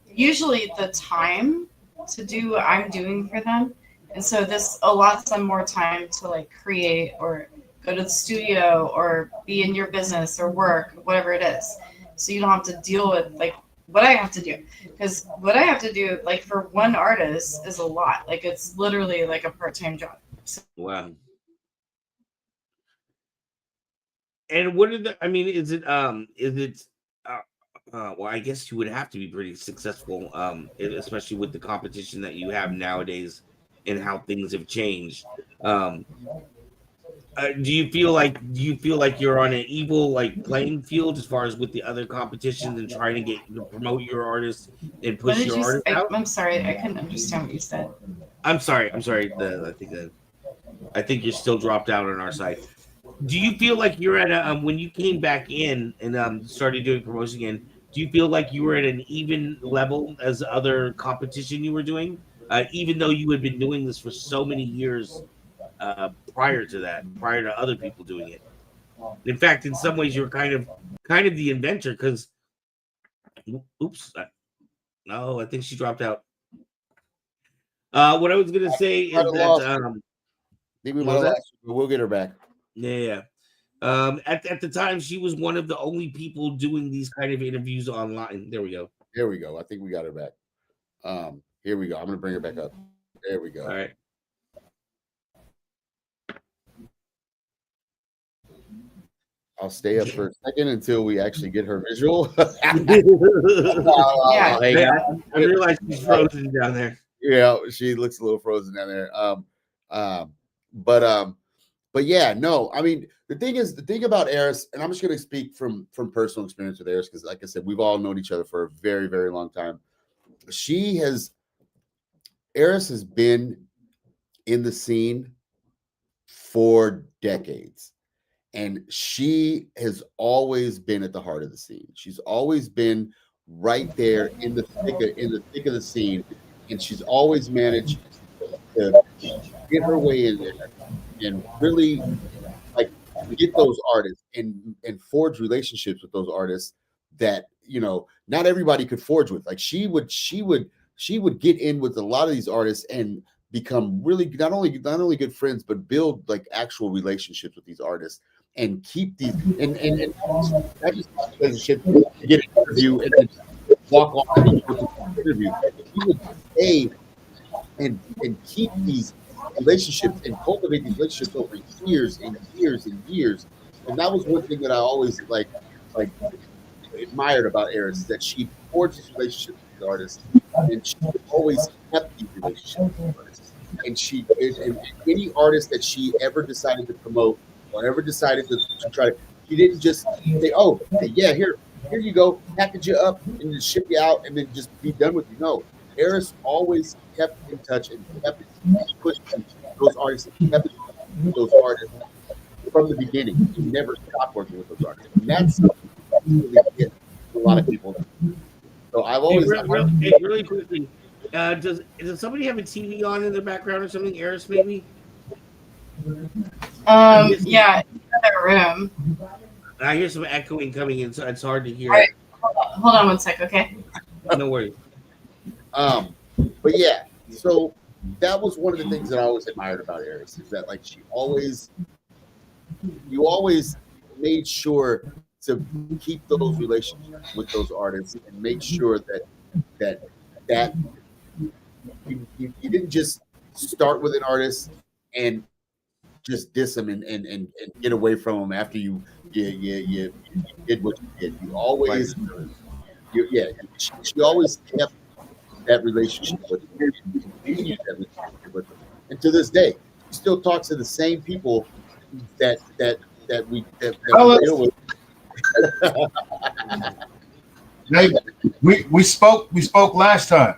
usually the time to do what I'm doing for them, and so this allots them more time to like create or go to the studio or be in your business or work, whatever it is. So you don't have to deal with like what I have to do, because what I have to do like for one artist is a lot. Like it's literally like a part-time job. So, Wow. And what are the? I mean, is it? Well, I guess you would have to be pretty successful, especially with the competition that you have nowadays and how things have changed. Um, do you feel like you're on an equal like playing field as far as with the other competitions and trying to get to promote your artist and what push did your you? artist out? I'm sorry, I couldn't understand what you said. I'm sorry. I'm sorry. I think you're still dropped out on our side. Do you feel like you're at a when you came back in and started doing promotion again? Do you feel like you were at an even level as other competition you were doing, even though you had been doing this for so many years prior to that, prior to other people doing it? In fact, in some ways, you're kind of the inventor because, oops, no, I think she dropped out. What I was gonna say Might is have that lost. I think we what might was have that? lost, but we'll get her back. Yeah, yeah. At the time, she was one of the only people doing these kind of interviews online. There we go. Here we go. I think we got her back. Here we go. I'm gonna bring her back up. There we All go. right. I'll stay up for a second until we actually get her visual. Yeah. Hang I, on. I realized she's frozen down there. Yeah, she looks a little frozen down there. Um, but but yeah, no, I mean the thing about Aaris, and I'm just gonna speak from personal experience with Aaris, because like I said, we've all known each other for a very, very long time. Aaris has been in the scene for decades. And she has always been at the heart of the scene. She's always been right there in the thick of the scene, and she's always managed to get her way in there and really like get those artists and forge relationships with those artists that not everybody could forge with. Like she would get in with a lot of these artists and become really not only good friends, but build like actual relationships with these artists and keep these and not just relationships to get an interview and then walk off and go to the interview. She would stay and keep these relationships and cultivate these relationships over years and years and years. And that was one thing that I always like admired about Aaris, is that she forged these relationships with the artists, and she always kept these relationships with the artists. And and any artist that she ever decided to promote or ever decided to try to, she didn't just say, "Oh, yeah, here you go, package you up and just ship you out, and then just be done with you." No, Aaris always kept in touch and kept pushing those artists, and kept those artists from the beginning. He never stopped working with those artists, and that's something that really gets a lot of people. So I've Hey, always really quickly, does somebody have a TV on in the background or something? Aaris, maybe. Yeah, in the other room. I hear some echoing coming in, so it's hard to hear. All right, hold on one sec, okay? No worries. But yeah, so that was one of the things that I always admired about Aaris, is that like you always made sure to keep those relationships with those artists and make sure that you didn't just start with an artist and just diss them and get away from them after you did what you did. You always she always kept that relationship with them, continued that relationship with them, and to this day, she still talks to the same people that we deal with. Hey, we spoke last time.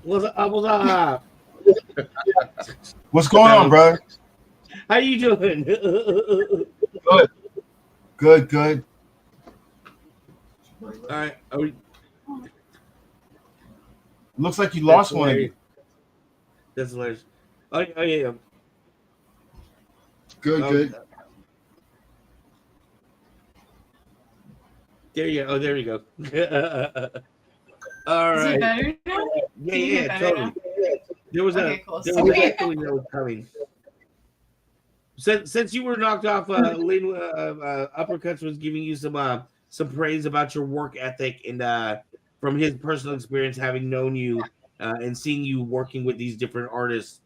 What's What's going on, brother? How you doing? Good. All right. Are we, Looks like you lost one of hilarious. you. That's hilarious. Oh yeah. Good, Oh, good. there you go. Oh, there you go. All Is it right. better now? Yeah, Can you hear better totally. There was Okay, cool. there So was wait, echoing that was coming. Since you were knocked off, Lynn Uppercuts was giving you some praise about your work ethic and from his personal experience, having known you and seeing you working with these different artists,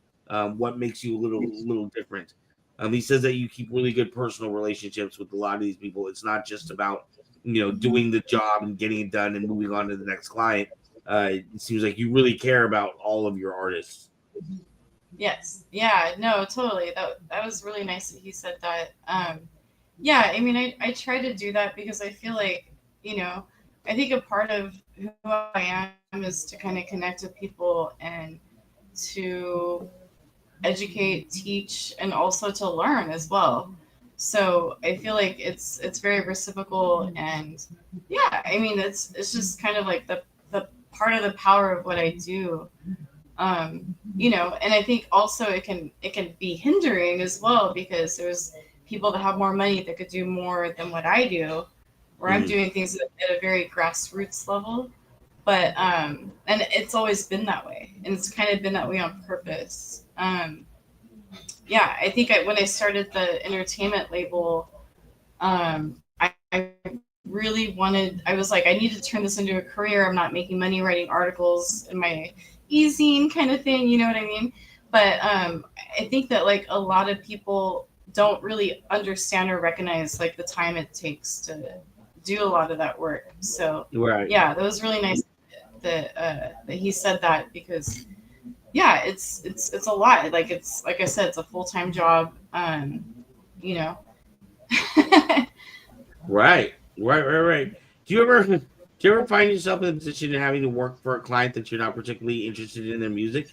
what makes you a little different. He says that you keep really good personal relationships with a lot of these people. It's not just about doing the job and getting it done and moving on to the next client. It seems like you really care about all of your artists. yes, yeah, no, totally. That was really nice that he said that. Yeah, I mean, I try to do that because I feel like, I think a part of who I am is to kind of connect with people and to educate, teach, and also to learn as well. So I feel like it's very reciprocal, and yeah, I mean, it's just kind of like the part of the power of what I do. And I think also it can be hindering as well because there's people that have more money that could do more than what I do, where I'm doing things at a very grassroots level. But and it's always been that way, and it's kind of been that way on purpose. Yeah, I think when I started the entertainment label, I really wanted. I was like, I need to turn this into a career. I'm not making money writing articles in my e-zine kind of thing. You know what I mean? But I think that like a lot of people don't really understand or recognize like the time it takes to do a lot of that work. So Right. yeah, that was really nice that he said that because yeah, it's a lot. Like it's like I said, it's a full-time job. You know. Right. Do you ever find yourself in a position of having to work for a client that you're not particularly interested in their music?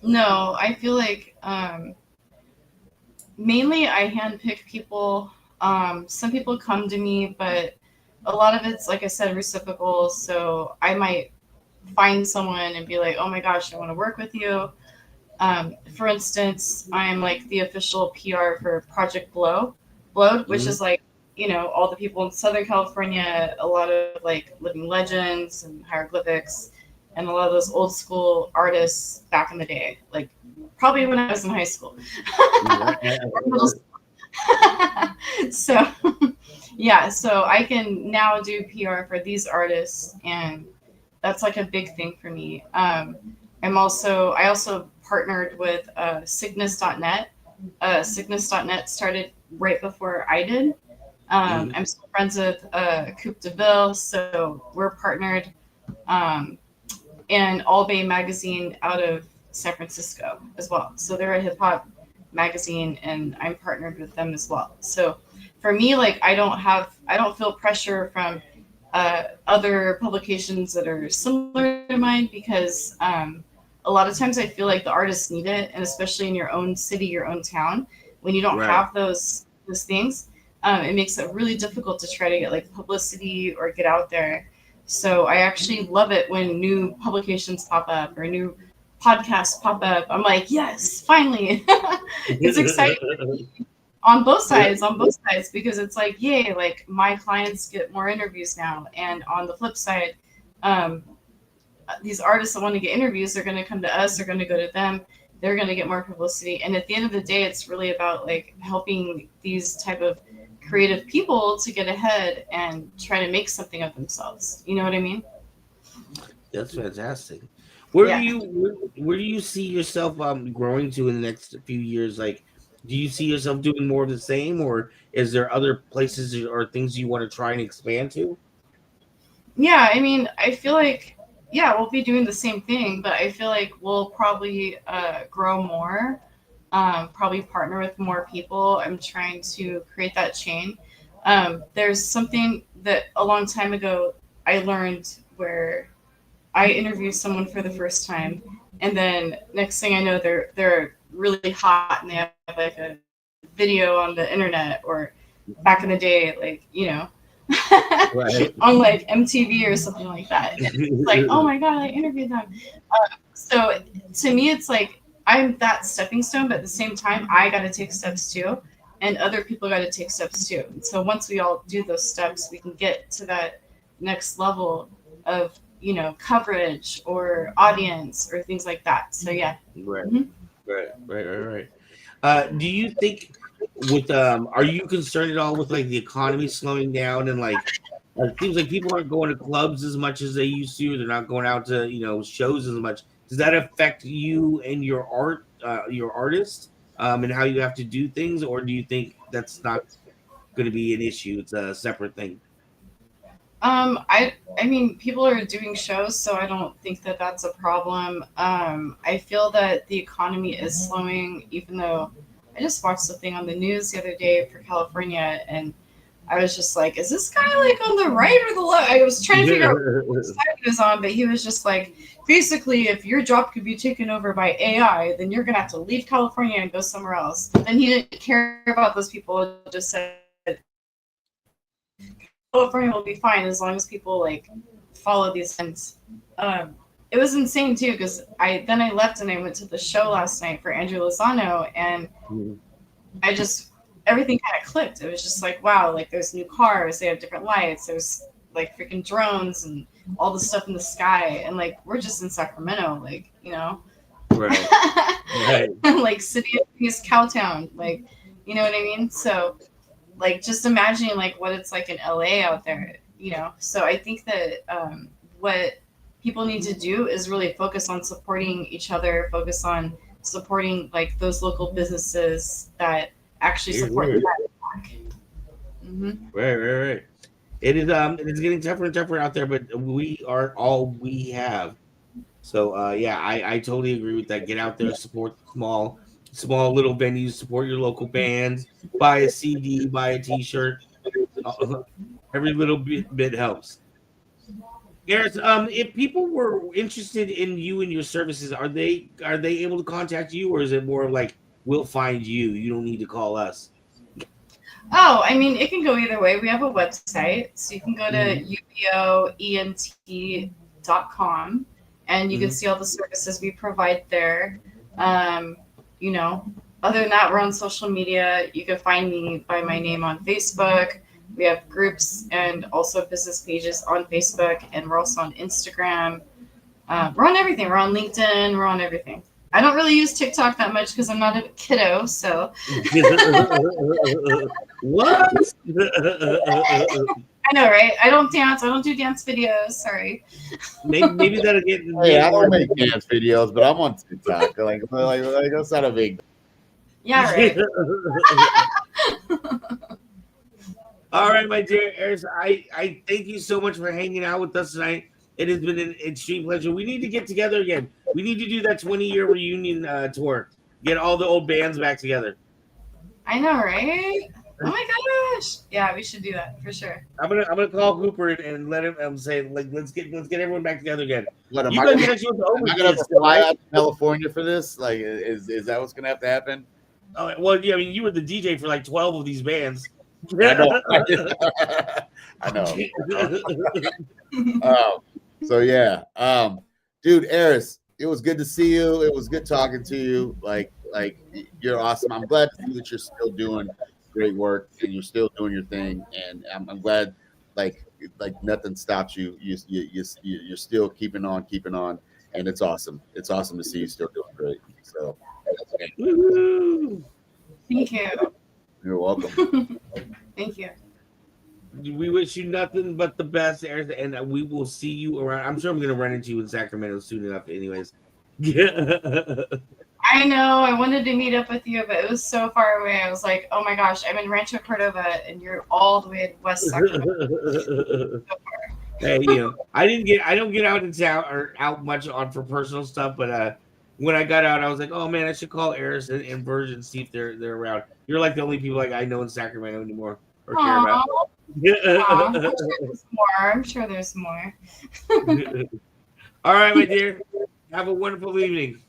No, I feel like mainly I handpick people. Some people come to me, but a lot of it's like I said, reciprocal. So I might find someone and be like, "Oh my gosh, I want to work with you." For instance, I'm like the official PR for Project Blowed, which is like, all the people in Southern California, a lot of like living legends and hieroglyphics, and a lot of those old school artists back in the day, like probably when I was in high school. Or middle school. So, yeah, so I can now do PR for these artists, and that's like a big thing for me. I also partnered with Cygnus.net. Cygnus.net started right before I did. I'm still friends with Coupe de Ville, so we're partnered. And All Bay Magazine out of San Francisco as well. So they're a hip hop magazine, and I'm partnered with them as well. So for me, like I don't feel pressure from other publications that are similar to mine because a lot of times I feel like the artists need it, and especially in your own city, your own town, when you don't have those things, it makes it really difficult to try to get like publicity or get out there. So I actually love it when new publications pop up or new podcasts pop up. I'm like, yes, finally. It's exciting on both sides, because it's like, yay, like my clients get more interviews now. And on the flip side, these artists that want to get interviews, they're going to come to us, they're going to go to them, they're going to get more publicity. And at the end of the day, it's really about like helping these type of creative people to get ahead and try to make something of themselves. You know what I mean? That's fantastic. Where do you see yourself growing to in the next few years? Like, do you see yourself doing more of the same, or is there other places or things you want to try and expand to? Yeah, I mean, I feel like we'll be doing the same thing, but I feel like we'll probably grow more. Probably partner with more people. I'm trying to create that chain. There's something that a long time ago I learned where I interview someone for the first time, and then next thing I know, they're really hot and they have like a video on the internet, or back in the day, like Right. on like MTV or something like that. It's like, oh my god, I interviewed them. So to me, it's like I'm that stepping stone, but at the same time, I got to take steps too, and other people got to take steps too. And so once we all do those steps, we can get to that next level of coverage or audience or things like that. So yeah. Right, Mhm. right. Do you think are you concerned at all with like the economy slowing down and like it seems like people aren't going to clubs as much as they used to. They're not going out to shows as much. Does that affect you and your art, your artist, and how you have to do things, or do you think that's not going to be an issue? It's a separate thing. I mean, people are doing shows, so I don't think that that's a problem. I feel that the economy is slowing, even though I just watched the thing on the news the other day for California, and I was just like, is this guy like on the right or the left? I was trying to figure out what side he was on, but he was just like, basically, if your job could be taken over by AI, then you're gonna have to leave California and go somewhere else. Then he didn't care about those people, just said California will be fine as long as people like follow these things. It was insane too because I left and I went to the show last night for Andrew Lozano, and I just everything kind of clicked. It was just like, wow, like there's new cars, they have different lights, there's like freaking drones and all the stuff in the sky, and like we're just in Sacramento, like right. like city of peace, cowtown, like you know what I mean. So like just imagining like what it's like in LA out there, So I think that what people need to do is really focus on supporting each other, focus on supporting like those local businesses that actually support that back. Right. It is getting tougher and tougher out there, but we are all we have. So I totally agree with that. Get out there, support small little venues, support your local bands, buy a CD, buy a T-shirt. Every little bit helps. Aaris, if people were interested in you and your services, are they able to contact you, or is it more like we'll find you? You don't need to call us. Oh, I mean, it can go either way. We have a website, so you can go to uboent.com, and you can see all the services we provide there. Other than that, we're on social media. You can find me by my name on Facebook. We have groups and also business pages on Facebook, and we're also on Instagram. We're on everything. We're on LinkedIn. We're on everything. I don't really use TikTok that much because I'm not a kiddo, so. What? I know, right? I don't dance. I don't do dance videos. Sorry. Maybe that'll get. Hey, I don't make dance videos, but I'm on TikTok. Like that's not a big. Yeah, right. All right, my dear Aaris, I thank you so much for hanging out with us tonight. It has been an extreme pleasure. We need to get together again. We need to do that 20-year reunion tour. Get all the old bands back together. I know, right? Oh my gosh! Yeah, we should do that for sure. I'm gonna call Hooper and let him say like let's get everyone back together again. What am You I guys gonna, actually am I gonna have to fly out to California for this? Like, is that what's gonna have to happen? Oh, well, yeah. I mean, you were the DJ for like 12 of these bands. I know. I know. So yeah, dude, Aaris, it was good to see you. It was good talking to you. Like you're awesome. I'm glad to see that you're still doing great work and you're still doing your thing. And I'm glad like nothing stops you. You're still keeping on, and it's awesome. It's awesome to see you still doing great. So thank you. You're welcome. Thank you. We wish you nothing but the best, Aaris, and we will see you around. I'm sure I'm going to run into you in Sacramento soon enough, anyways. I know. I wanted to meet up with you, but it was so far away. I was like, oh my gosh, I'm in Rancho Cordova, and you're all the way in West Sacramento. So far. Hey, I don't get out in town or out much for personal stuff, but when I got out, I was like, oh man, I should call Aaris and Virgin and see if they're around. You're like the only people like I know in Sacramento anymore or care about. I'm sure there's more. All right, my dear. Have a wonderful evening.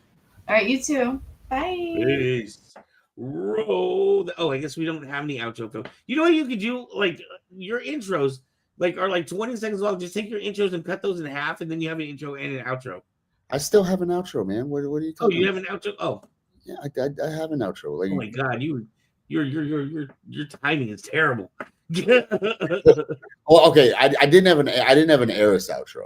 All right, you too. Bye. Peace. Roll. I guess we don't have any outro film. You know what you could do? Like your intros, are like 20 seconds long. Just take your intros and cut those in half, and then you have an intro and an outro. I still have an outro, man. What are you Oh, talking you about? have an outro? Oh, Yeah, I have an outro. Like, oh my God, your timing is terrible. well, okay, I didn't have an Aaris outro.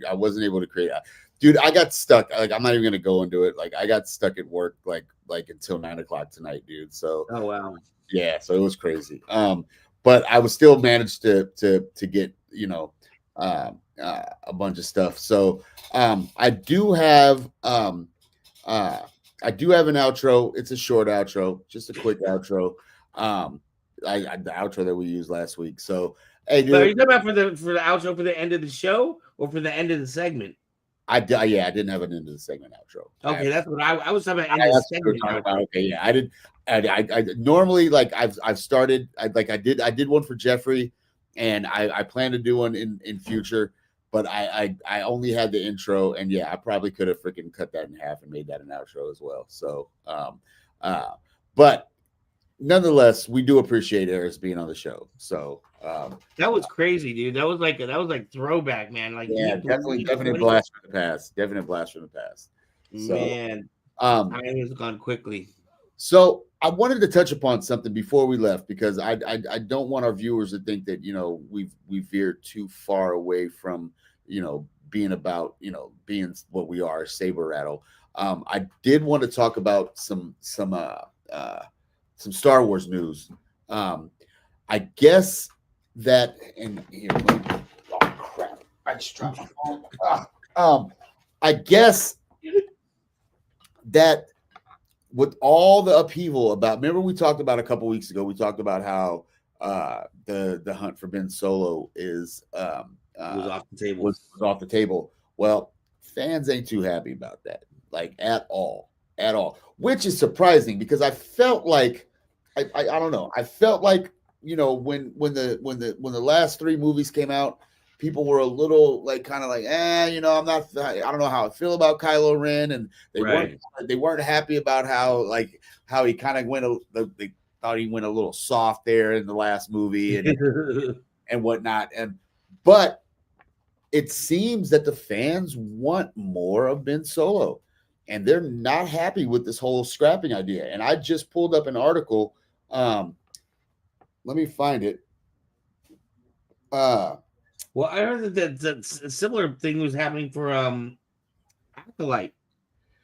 I wasn't able to create. Dude, I got stuck. Like, I'm not even gonna go into it. Like, I got stuck at work like until 9 o'clock tonight, dude. So Oh wow. yeah, so it was crazy. But I was still managed to get a bunch of stuff. So I do have an outro. It's a short outro, just a quick outro. The outro that we used last week. So hey, But are you dude, talking about for the outro for the end of the show or for the end of the segment? I didn't have an end of the segment outro. Okay, that's what I was talking about. End of the That's what we're segment. talking about. Okay, yeah, I did. I normally, like, I've started. I did one for Jeffrey, and I plan to do one in future. But I only had the intro, and yeah, I probably could have freaking cut that in half and made that an outro as well. So but nonetheless, we do appreciate Aaris being on the show. So That was crazy, dude. That was like throwback, man. Like, yeah, definitely blast from the past. Definite blast from the past. So man, time has gone quickly. So I wanted to touch upon something before we left, because I don't want our viewers to think that we veered too far away from being about being what we are, Saber Rattle. I did want to talk about some Star Wars news. I guess that, and here, oh crap, I just dropped my phone. I guess that with all the upheaval about, remember we talked about a couple weeks ago, we talked about how the hunt for Ben Solo was off the table. Was off the table. Well, fans ain't too happy about that, like at all, which is surprising, because I felt like I don't know. I felt like when the last 3 movies came out, people were a little like kind of like, I don't know how I feel about Kylo Ren, and they weren't happy about how he kind of they thought he went a little soft there in the last movie and whatnot. But it seems that the fans want more of Ben Solo, and they're not happy with this whole scrapping idea. And I just pulled up an article. Let me find it. Well, I heard that a similar thing was happening for Acolyte.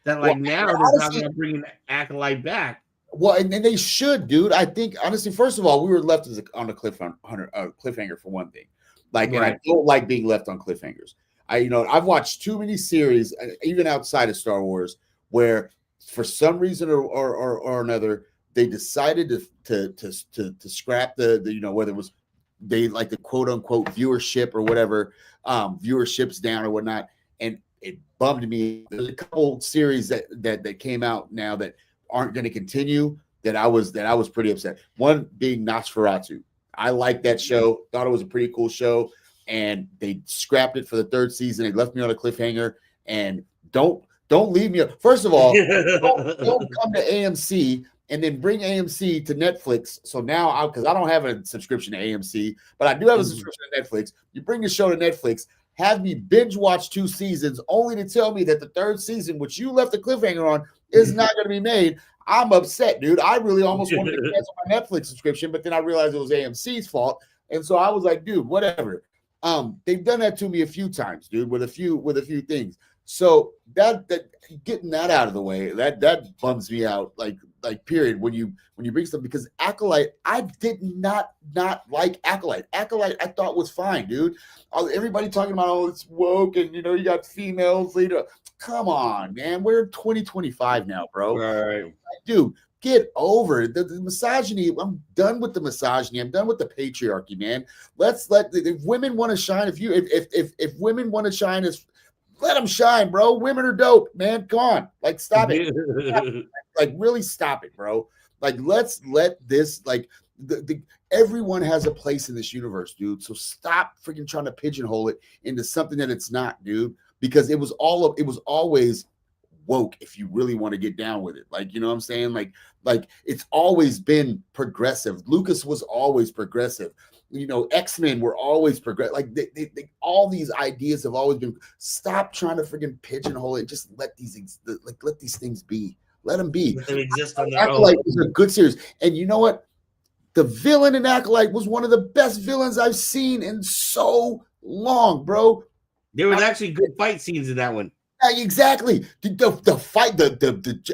That now they're talking about bringing Acolyte back. Well, and they should, dude. I think honestly, first of all, we were left on a cliffhanger for one thing. And I don't like being left on cliffhangers. I've watched too many series, even outside of Star Wars, where for some reason or another, they decided to scrap the whether it was they like the quote unquote viewership or whatever, viewership's down or whatnot, and it bummed me. There's a couple series that came out now that aren't going to continue that I was pretty upset. One being Nosferatu. I liked that show, thought it was a pretty cool show, and they scrapped it for the 3rd season. They left me on a cliffhanger, and don't leave me. First of all, don't come to AMC and then bring AMC to Netflix. So now, because I don't have a subscription to AMC, but I do have a subscription to Netflix. You bring the show to Netflix, have me binge watch 2 seasons, only to tell me that the 3rd season, which you left the cliffhanger on, is not going to be made. I'm upset, dude. I really almost wanted to cancel my Netflix subscription, but then I realized it was AMC's fault, and so I was like, dude, whatever. They've done that to me a few times, dude, with a few things. So that getting that out of the way, that bums me out, like period, when you bring stuff, because Acolyte, I did not like Acolyte. Acolyte I thought was fine, dude. Everybody talking about, it's woke, and you got females leader. Come on, man. We're 2025 now, bro. Right. Dude, get over it. The misogyny. I'm done with the misogyny. I'm done with the patriarchy, man. If women want to shine, if women want to shine, let them shine, bro. Women are dope, man. Come on. Stop it. Really stop it, bro. Let's let this, everyone has a place in this universe, dude. So stop freaking trying to pigeonhole it into something that it's not, dude. Because it was always woke if you really want to get down with it. Like, you know what I'm saying? Like it's always been progressive. Lucas was always progressive. You know, X-Men were always progressive. Like they all these ideas have always been. Stop trying to freaking pigeonhole it. Just let these things be. Let them be. Let them exist on their own. Acolyte was a good series, and you know what? The villain in Acolyte was one of the best villains I've seen in so long, bro. There was actually good fight scenes in that one. Yeah, exactly. The fight,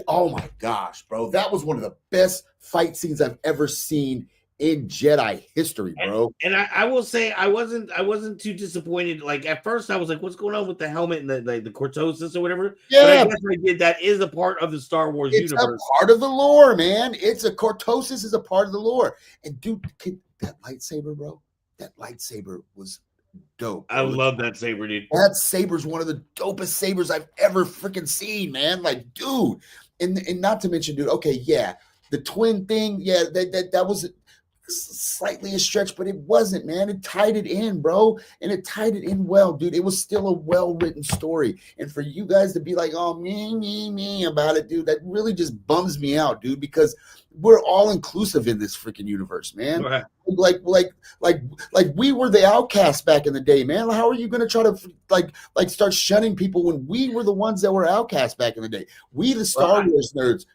oh my gosh, bro. That was one of the best fight scenes I've ever seen in Jedi history, bro. And I will say I wasn't too disappointed. Like at first I was like, what's going on with the helmet and the cortosis or whatever? Yeah. But I guess I did. That is a part of the Star Wars It's universe. a part of the lore, man. Cortosis is a part of the lore. And dude, that lightsaber, bro, that lightsaber was dope. I love that saber, dude. That saber's one of the dopest sabers I've ever freaking seen, man. Like, dude, and not to mention, dude. Okay, yeah, the twin thing, yeah, that was slightly a stretch, but it wasn't, man. It tied it in, bro, and it tied it in well, dude. It was still a well-written story, and for you guys to be like, oh, me about it, dude, that really just bums me out, dude, because we're all inclusive in this freaking universe, man. Right. Like we were the outcasts back in the day, man. How are you going to try to like start shunning people when we were the ones that were outcasts back in the day? We, the Star Wars nerds.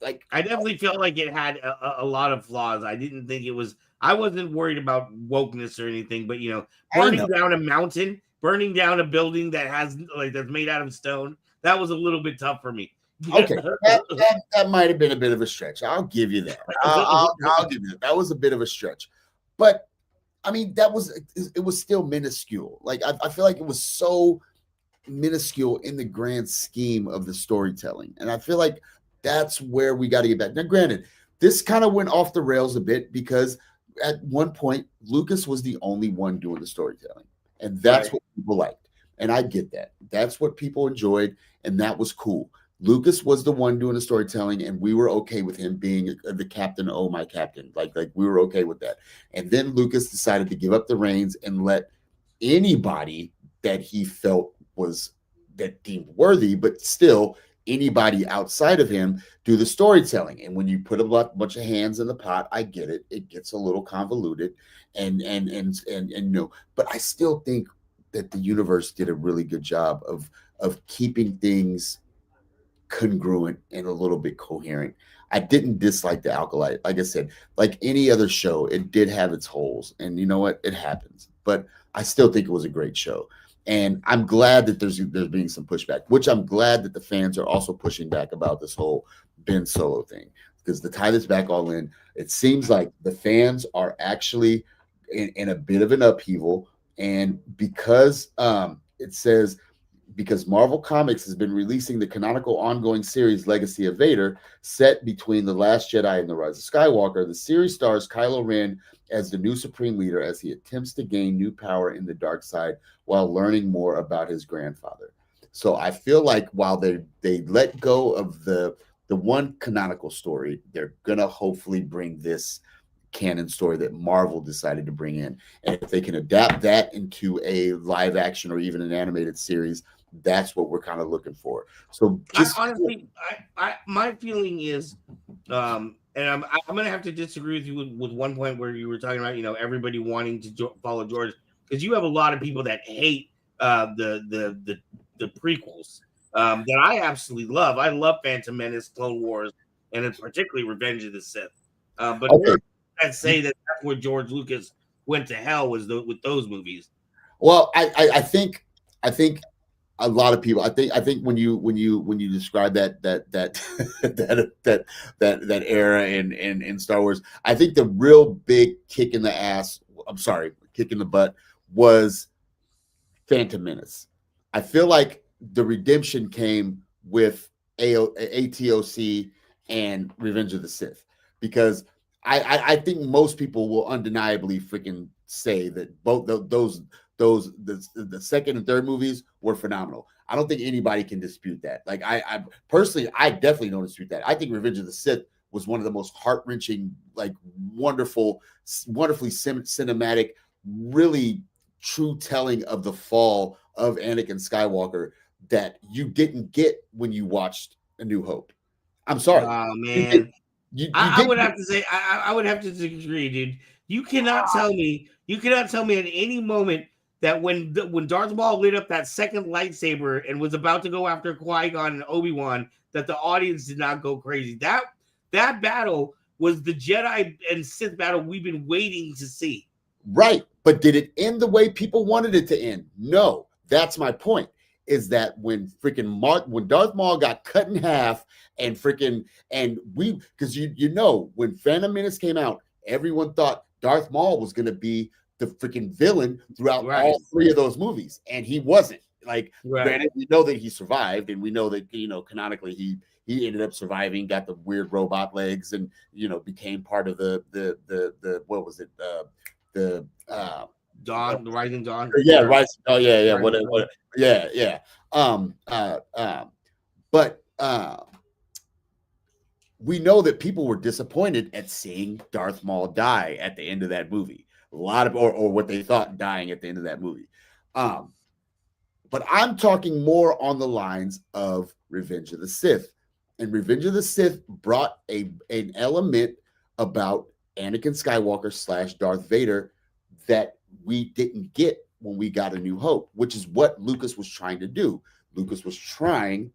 Like, I definitely felt like it had a lot of flaws. I didn't think it was. I wasn't worried about wokeness or anything, but you know, burning down a mountain, burning down a building that has that's made out of stone, that was a little bit tough for me. Okay, that might have been a bit of a stretch. I'll give you that. I'll give you that. That was a bit of a stretch, but I mean, it was still minuscule. Like I feel like it was so minuscule in the grand scheme of the storytelling, and I feel like that's where we got to get back. Now, granted, this kind of went off the rails a bit because at one point Lucas was the only one doing the storytelling, and that's what people liked, and I get that. That's what people enjoyed, and that was cool. Lucas was the one doing the storytelling, and we were okay with him being the captain. Oh, my captain. Like we were okay with that. And then Lucas decided to give up the reins and let anybody that he felt was that deemed worthy, but still anybody outside of him do the storytelling. And when you put a bunch of hands in the pot, I get it. It gets a little convoluted and no, but I still think that the universe did a really good job of keeping things congruent and a little bit coherent. I didn't dislike the Acolyte. Like I said, like any other show, it did have its holes, and you know what? It happens. But I still think it was a great show, and I'm glad that there's being some pushback. Which I'm glad that the fans are also pushing back about this whole Ben Solo thing, because to tie this back all in, it seems like the fans are actually in a bit of an upheaval, and because it says. Because Marvel Comics has been releasing the canonical ongoing series Legacy of Vader, set between The Last Jedi and The Rise of Skywalker. The series stars Kylo Ren as the new Supreme Leader as he attempts to gain new power in the dark side while learning more about his grandfather. So I feel like while they let go of the one canonical story, they're going to hopefully bring this canon story that Marvel decided to bring in. And if they can adapt that into a live action or even an animated series, that's what we're kind of looking for. So just honestly, my feeling is, and I'm going to have to disagree with you with one point where you were talking about, you know, everybody wanting to follow George, because you have a lot of people that hate the prequels that I absolutely love. I love Phantom Menace, Clone Wars, and it's particularly Revenge of the Sith. But I'd say that that's where George Lucas went to hell was with those movies. Well, I think a lot of people. I think when you describe that era in Star Wars, I think the real big kick in the butt was Phantom Menace. I feel like the redemption came with ATOC and Revenge of the Sith, because I think most people will undeniably freaking say that both the second and third movies were phenomenal. I don't think anybody can dispute that. Like I personally, I definitely don't dispute that. I think Revenge of the Sith was one of the most heart-wrenching, like wonderfully cinematic, really true telling of the fall of Anakin Skywalker that you didn't get when you watched A New Hope. I'm sorry. Oh You did, man, you I would didn't. have to say I would have to disagree, dude. You cannot tell me at any moment that when Darth Maul lit up that second lightsaber and was about to go after Qui-Gon and Obi-Wan, that the audience did not go crazy. That battle was the Jedi and Sith battle we've been waiting to see. Right. But did it end the way people wanted it to end? No. That's my point. Is that when when Darth Maul got cut in half and because when Phantom Menace came out, everyone thought Darth Maul was going to be the freaking villain throughout all three of those movies, and he wasn't. Like, granted, we know that he survived, and we know that canonically he ended up surviving, got the weird robot legs, and became part of the what was it the Dawn, the Rising Dawn. Yeah, Rising. Oh yeah. What? Yeah. But we know that people were disappointed at seeing Darth Maul die at the end of that movie. A lot of, or what they thought dying at the end of that movie. But I'm talking more on the lines of Revenge of the Sith. And Revenge of the Sith brought an element about Anakin Skywalker / Darth Vader that we didn't get when we got A New Hope, which is what Lucas was trying to do. Lucas was trying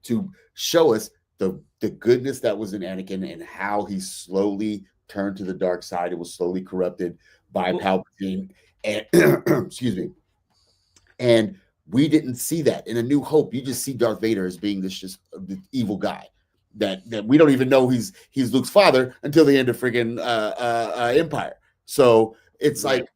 to show us the goodness that was in Anakin and how he slowly turned to the dark side. It was slowly corrupted by Palpatine. And excuse me. And we didn't see that in A New Hope. You just see Darth Vader as being this evil guy that we don't even know he's Luke's father until the end of freaking Empire. So it's like,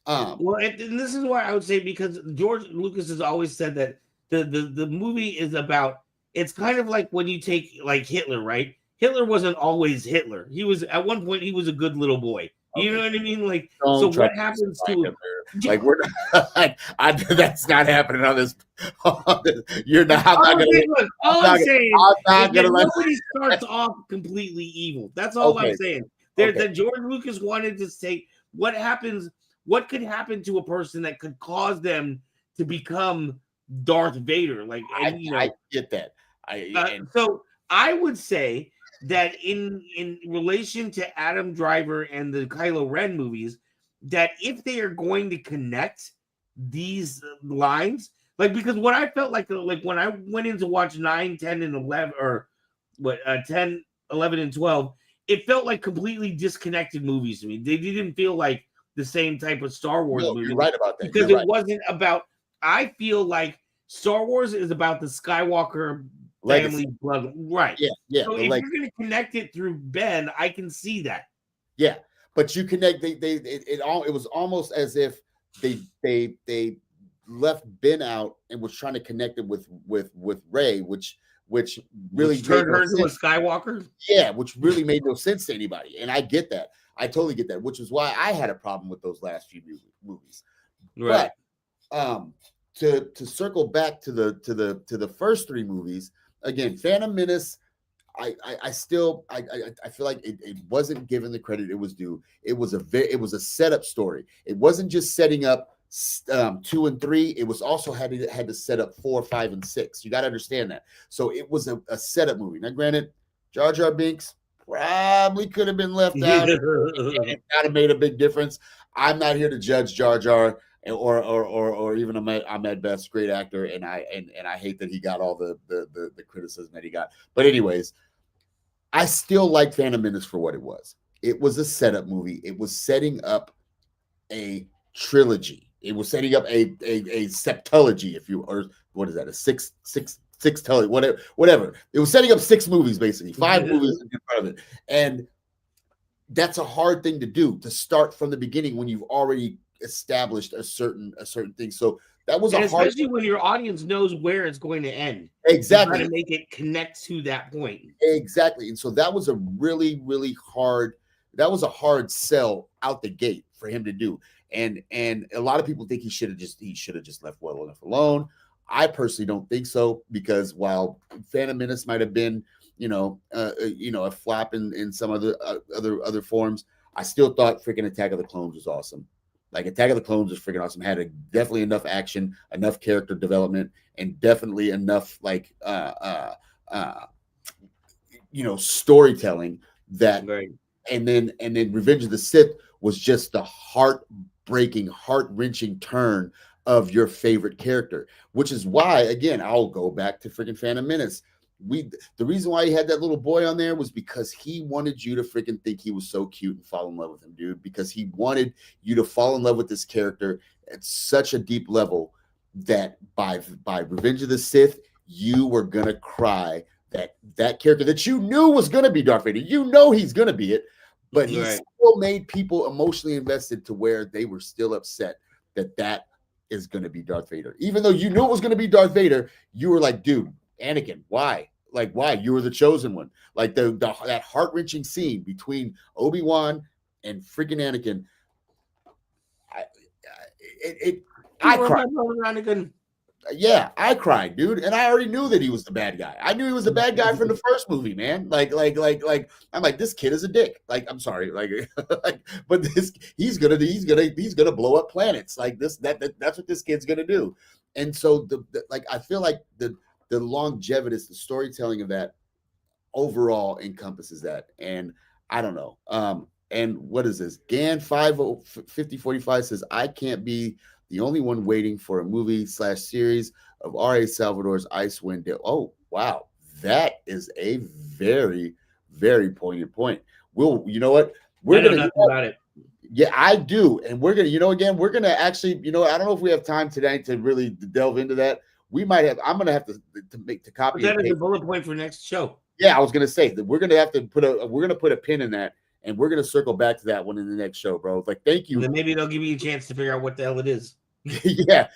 and this is why I would say, because George Lucas has always said that the movie is about, it's kind of like when you take like Hitler, right? Hitler wasn't always Hitler. He was, at one point, he was a good little boy. You know what I mean? Like, so what happens to like we're not, that's not happening on this. You're not. All I'm saying is that nobody starts off completely evil. That's all I'm saying. That George Lucas wanted to say what could happen to a person that could cause them to become Darth Vader. Like, I get that. So I would say that in relation to Adam Driver and the Kylo Ren movies, that if they are going to connect these lines, like, because what I felt like when I went in to watch 9, 10, and 11, or 10, 11, and 12, it felt like completely disconnected movies to me. They didn't feel like the same type of Star Wars movie. You're right about that. Because it wasn't about, I feel like Star Wars is about the Skywalker family blood, right? Yeah. So if you're going to connect it through Ben, I can see that. Yeah, but you connect. It was almost as if they left Ben out and was trying to connect it with Rey, which really turned her into a Skywalker. Yeah, which really made no sense to anybody, and I get that. I totally get that, which is why I had a problem with those last few movies. Right. But to circle back to the first three movies. Again, Phantom Menace, I feel like it wasn't given the credit it was due. It was a setup story. It wasn't just setting up 2 and 3. It was also had to set up 4, 5, and 6. You got to understand that. So it was a setup movie. Now, granted, Jar Jar Binks probably could have been left out. It kind of made a big difference. I'm not here to judge Jar Jar or even Ahmed Best, great actor, and I hate that he got all the criticism that he got. But anyways, I still like Phantom Menace for what it was. It was a setup movie. It was setting up a trilogy. It was setting up a septology, or what is that? A six whatever. It was setting up 6 movies, basically 5 movies in front of it, and that's a hard thing to do, to start from the beginning when you've already established a certain thing. So that was especially when your audience knows where it's going to end. Exactly. To make it connect to that point. Exactly. And so that was a really, really hard sell out the gate for him to do. And a lot of people think he should have just left well enough alone. I personally don't think so, because while Phantom Menace might have been, a flop in some other forms, I still thought freaking Attack of the Clones was awesome. Like Attack of the Clones was freaking awesome. Definitely enough action, enough character development, and definitely enough like storytelling that. Right. And then Revenge of the Sith was just the heartbreaking, heart-wrenching turn of your favorite character, which is why, again, I'll go back to freaking Phantom Menace. The reason why he had that little boy on there was because he wanted you to freaking think he was so cute and fall in love with him, dude, because he wanted you to fall in love with this character at such a deep level that by Revenge of the Sith, you were gonna cry that character that you knew was gonna be Darth Vader. You know he's gonna be it, but he still made people emotionally invested to where they were still upset that is gonna be Darth Vader. Even though you knew it was gonna be Darth Vader, you were like, dude, Anakin, why? Like, why? You were the chosen one. Like that heart-wrenching scene between Obi-Wan and freaking Anakin. I cried. Anakin. Yeah, I cried, dude, and I already knew that he was the bad guy. I knew he was the bad guy from the first movie, man. Like, I'm like, this kid is a dick. Like, I'm sorry, but he's gonna blow up planets. Like that's what this kid's gonna do. And so I feel like the longevity, the storytelling of that overall encompasses that. And I don't know. And what is this? Gan 5045 says, I can't be the only one waiting for a movie/series of R.A. Salvador's Icewind Dale. Oh, wow. That is a very, very poignant point. You know what? I know nothing about it. Yeah, I do. And we're going to, we're going to actually, I don't know if we have time today to really delve into that. We might have, I'm going to have to copy that as a bullet point for next show. Yeah, I was going to say that we're going to have to put a pin in that. And we're going to circle back to that one in the next show, bro. Like, thank you. And then maybe they'll give you a chance to figure out what the hell it is. Yeah,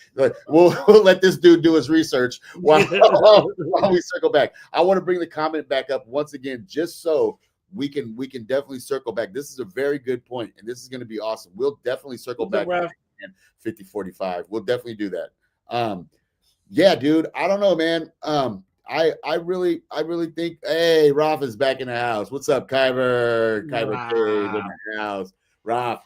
we'll let this dude do his research while we circle back. I want to bring the comment back up once again, just so we can definitely circle back. This is a very good point, and this is going to be awesome. We'll definitely circle back. 5045. We'll definitely do that. Yeah, dude. I don't know, man. I really think, hey, Raf is back in the house. What's up, Kyber? Kyber Cave in the house. Raf.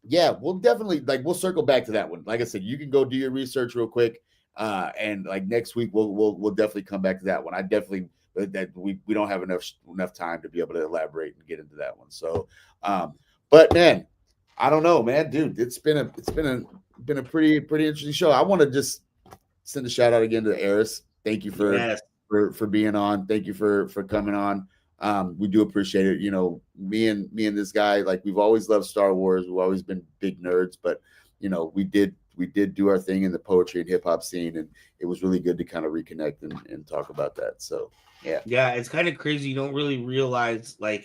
Yeah, we'll definitely we'll circle back to that one. Like I said, you can go do your research real quick. And like next week we'll definitely come back to that one. I definitely that we don't have enough time to be able to elaborate and get into that one. So but man, I don't know, man, dude. It's been a pretty interesting show. I want to just send a shout out again to Aaris. Thank you for being on. Thank you for coming on. We do appreciate it. Me and this guy, like, we've always loved Star Wars. We've always been big nerds, but we did do our thing in the poetry and hip hop scene, and it was really good to kind of reconnect and talk about that. So yeah, it's kind of crazy. You don't really realize, I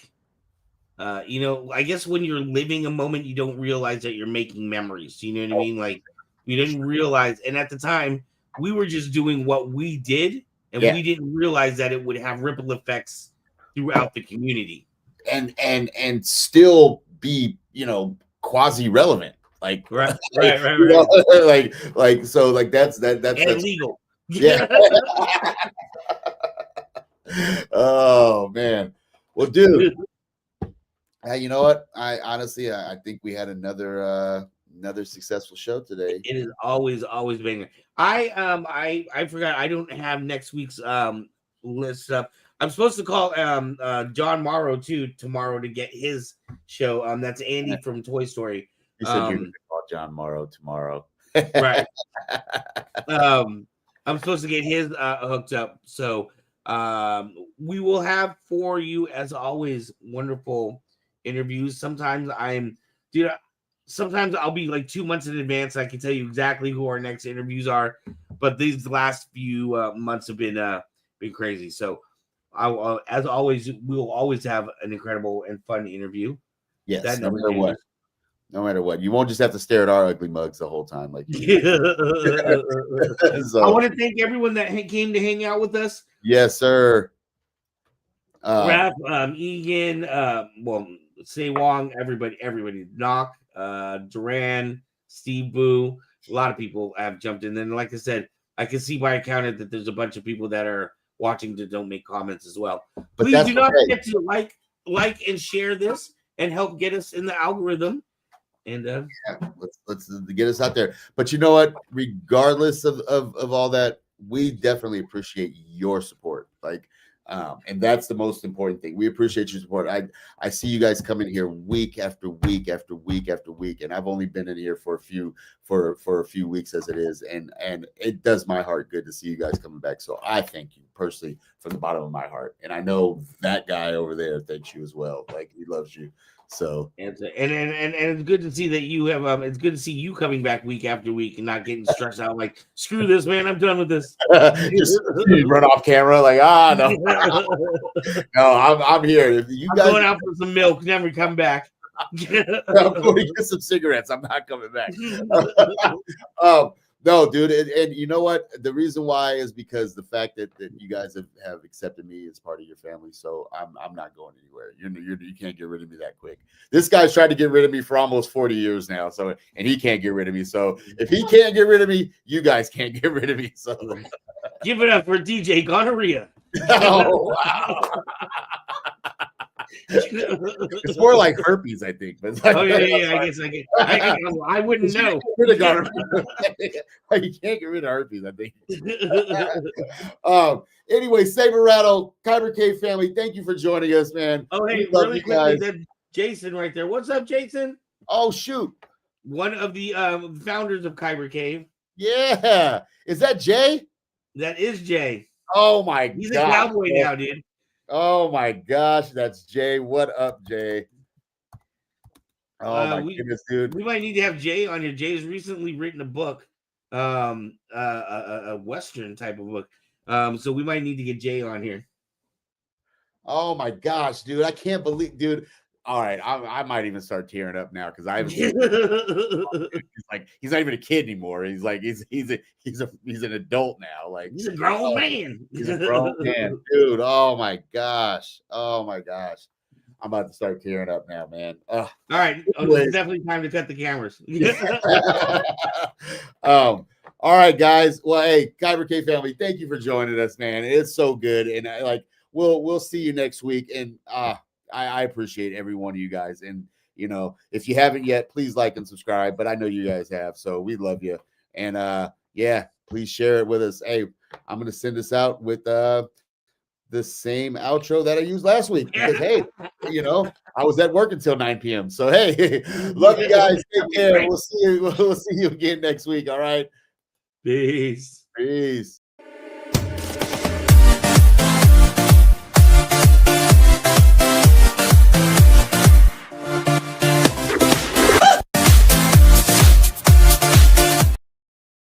guess when you're living a moment, you don't realize that you're making memories. You know what I mean? Like, we didn't realize, and at the time, we were just doing what we did, and we didn't realize that it would have ripple effects throughout the community, and still be quasi relevant, like right. So like that's illegal. Yeah. Oh man, well, dude, you know what? I honestly think we had another successful show today. It is always been. I forgot. I don't have next week's list up. I'm supposed to call John Morrow too tomorrow to get his show. That's Andy from Toy Story. You said you're going to call John Morrow tomorrow, right? I'm supposed to get his hooked up. So we will have for you, as always, wonderful interviews. Sometimes Sometimes I'll be like 2 months in advance. I can tell you exactly who our next interviews are, but these last few months have been crazy. So, as always, we'll always have an incredible and fun interview. Yes, no matter what, you won't just have to stare at our ugly mugs the whole time. Like, so, I want to thank everyone that came to hang out with us. Yes, sir. Raph, Egan, Say Wong, everybody, Knock, Duran, Steve Boo, a lot of people have jumped in. And like I said, I can see by I counted that there's a bunch of people that are watching that don't make comments as well. But please do not forget to like and share this and help get us in the algorithm. And Yeah, let's get us out there. But you know what? Regardless of all that, we definitely appreciate your support. Like, and that's the most important thing. We appreciate your support. I see you guys coming here week after week after week after week, and I've only been in here for a few weeks as it is, and it does my heart good to see you guys coming back. So I thank you personally from the bottom of my heart, and I know that guy over there thanks you as well. Like, he loves you. So and it's good to see that you have it's good to see you coming back week after week and not getting stressed out like, screw this, man, I'm done with this. just run off camera like, no. No, I'm here. If you guys going out for some milk, never come back. I'm going to get some cigarettes. I'm not coming back. No, dude, and you know what? The reason why is because the fact that you guys have accepted me as part of your family. So I'm not going anywhere. You can't get rid of me that quick. This guy's tried to get rid of me for almost 40 years now. So, and he can't get rid of me. So if he can't get rid of me, you guys can't get rid of me. So give it up for DJ Gonorrhea. Oh, wow. It's more like herpes, I think. But oh yeah. I guess I wouldn't know. You can't get rid of herpes, I think. Anyway, Saber, Rattle, Kyber Cave family, thank you for joining us, man. Oh hey, really quickly, that Jason right there. What's up, Jason? Oh shoot, one of the founders of Kyber Cave. Yeah, is that Jay? That is Jay. Oh my god, he's a cowboy now, dude. Oh my gosh, that's Jay. What up, Jay? Oh my goodness, dude. We might need to have Jay on here. Jay's recently written a book, a Western type of book. So we might need to get Jay on here. Oh my gosh, dude. I can't believe, dude. All right, I might even start tearing up now because I was he's like, he's not even a kid anymore. He's like he's an adult now. Like, he's a grown man. He's a grown man, dude. Oh my gosh. I'm about to start tearing up now, man. All right, it's definitely time to cut the cameras. All right, guys. Well, hey, Kyber K family, thank you for joining us, man. It's so good, and we'll see you next week. And I appreciate every one of you guys. And, you know, if you haven't yet, please like and subscribe. But I know you guys have. So we love you. And, yeah, please share it with us. Hey, I'm going to send this out with the same outro that I used last week. Because, hey, you know, I was at work until 9 p.m. So, hey, love you guys. Take care. We'll see you again next week. All right. Peace. Peace.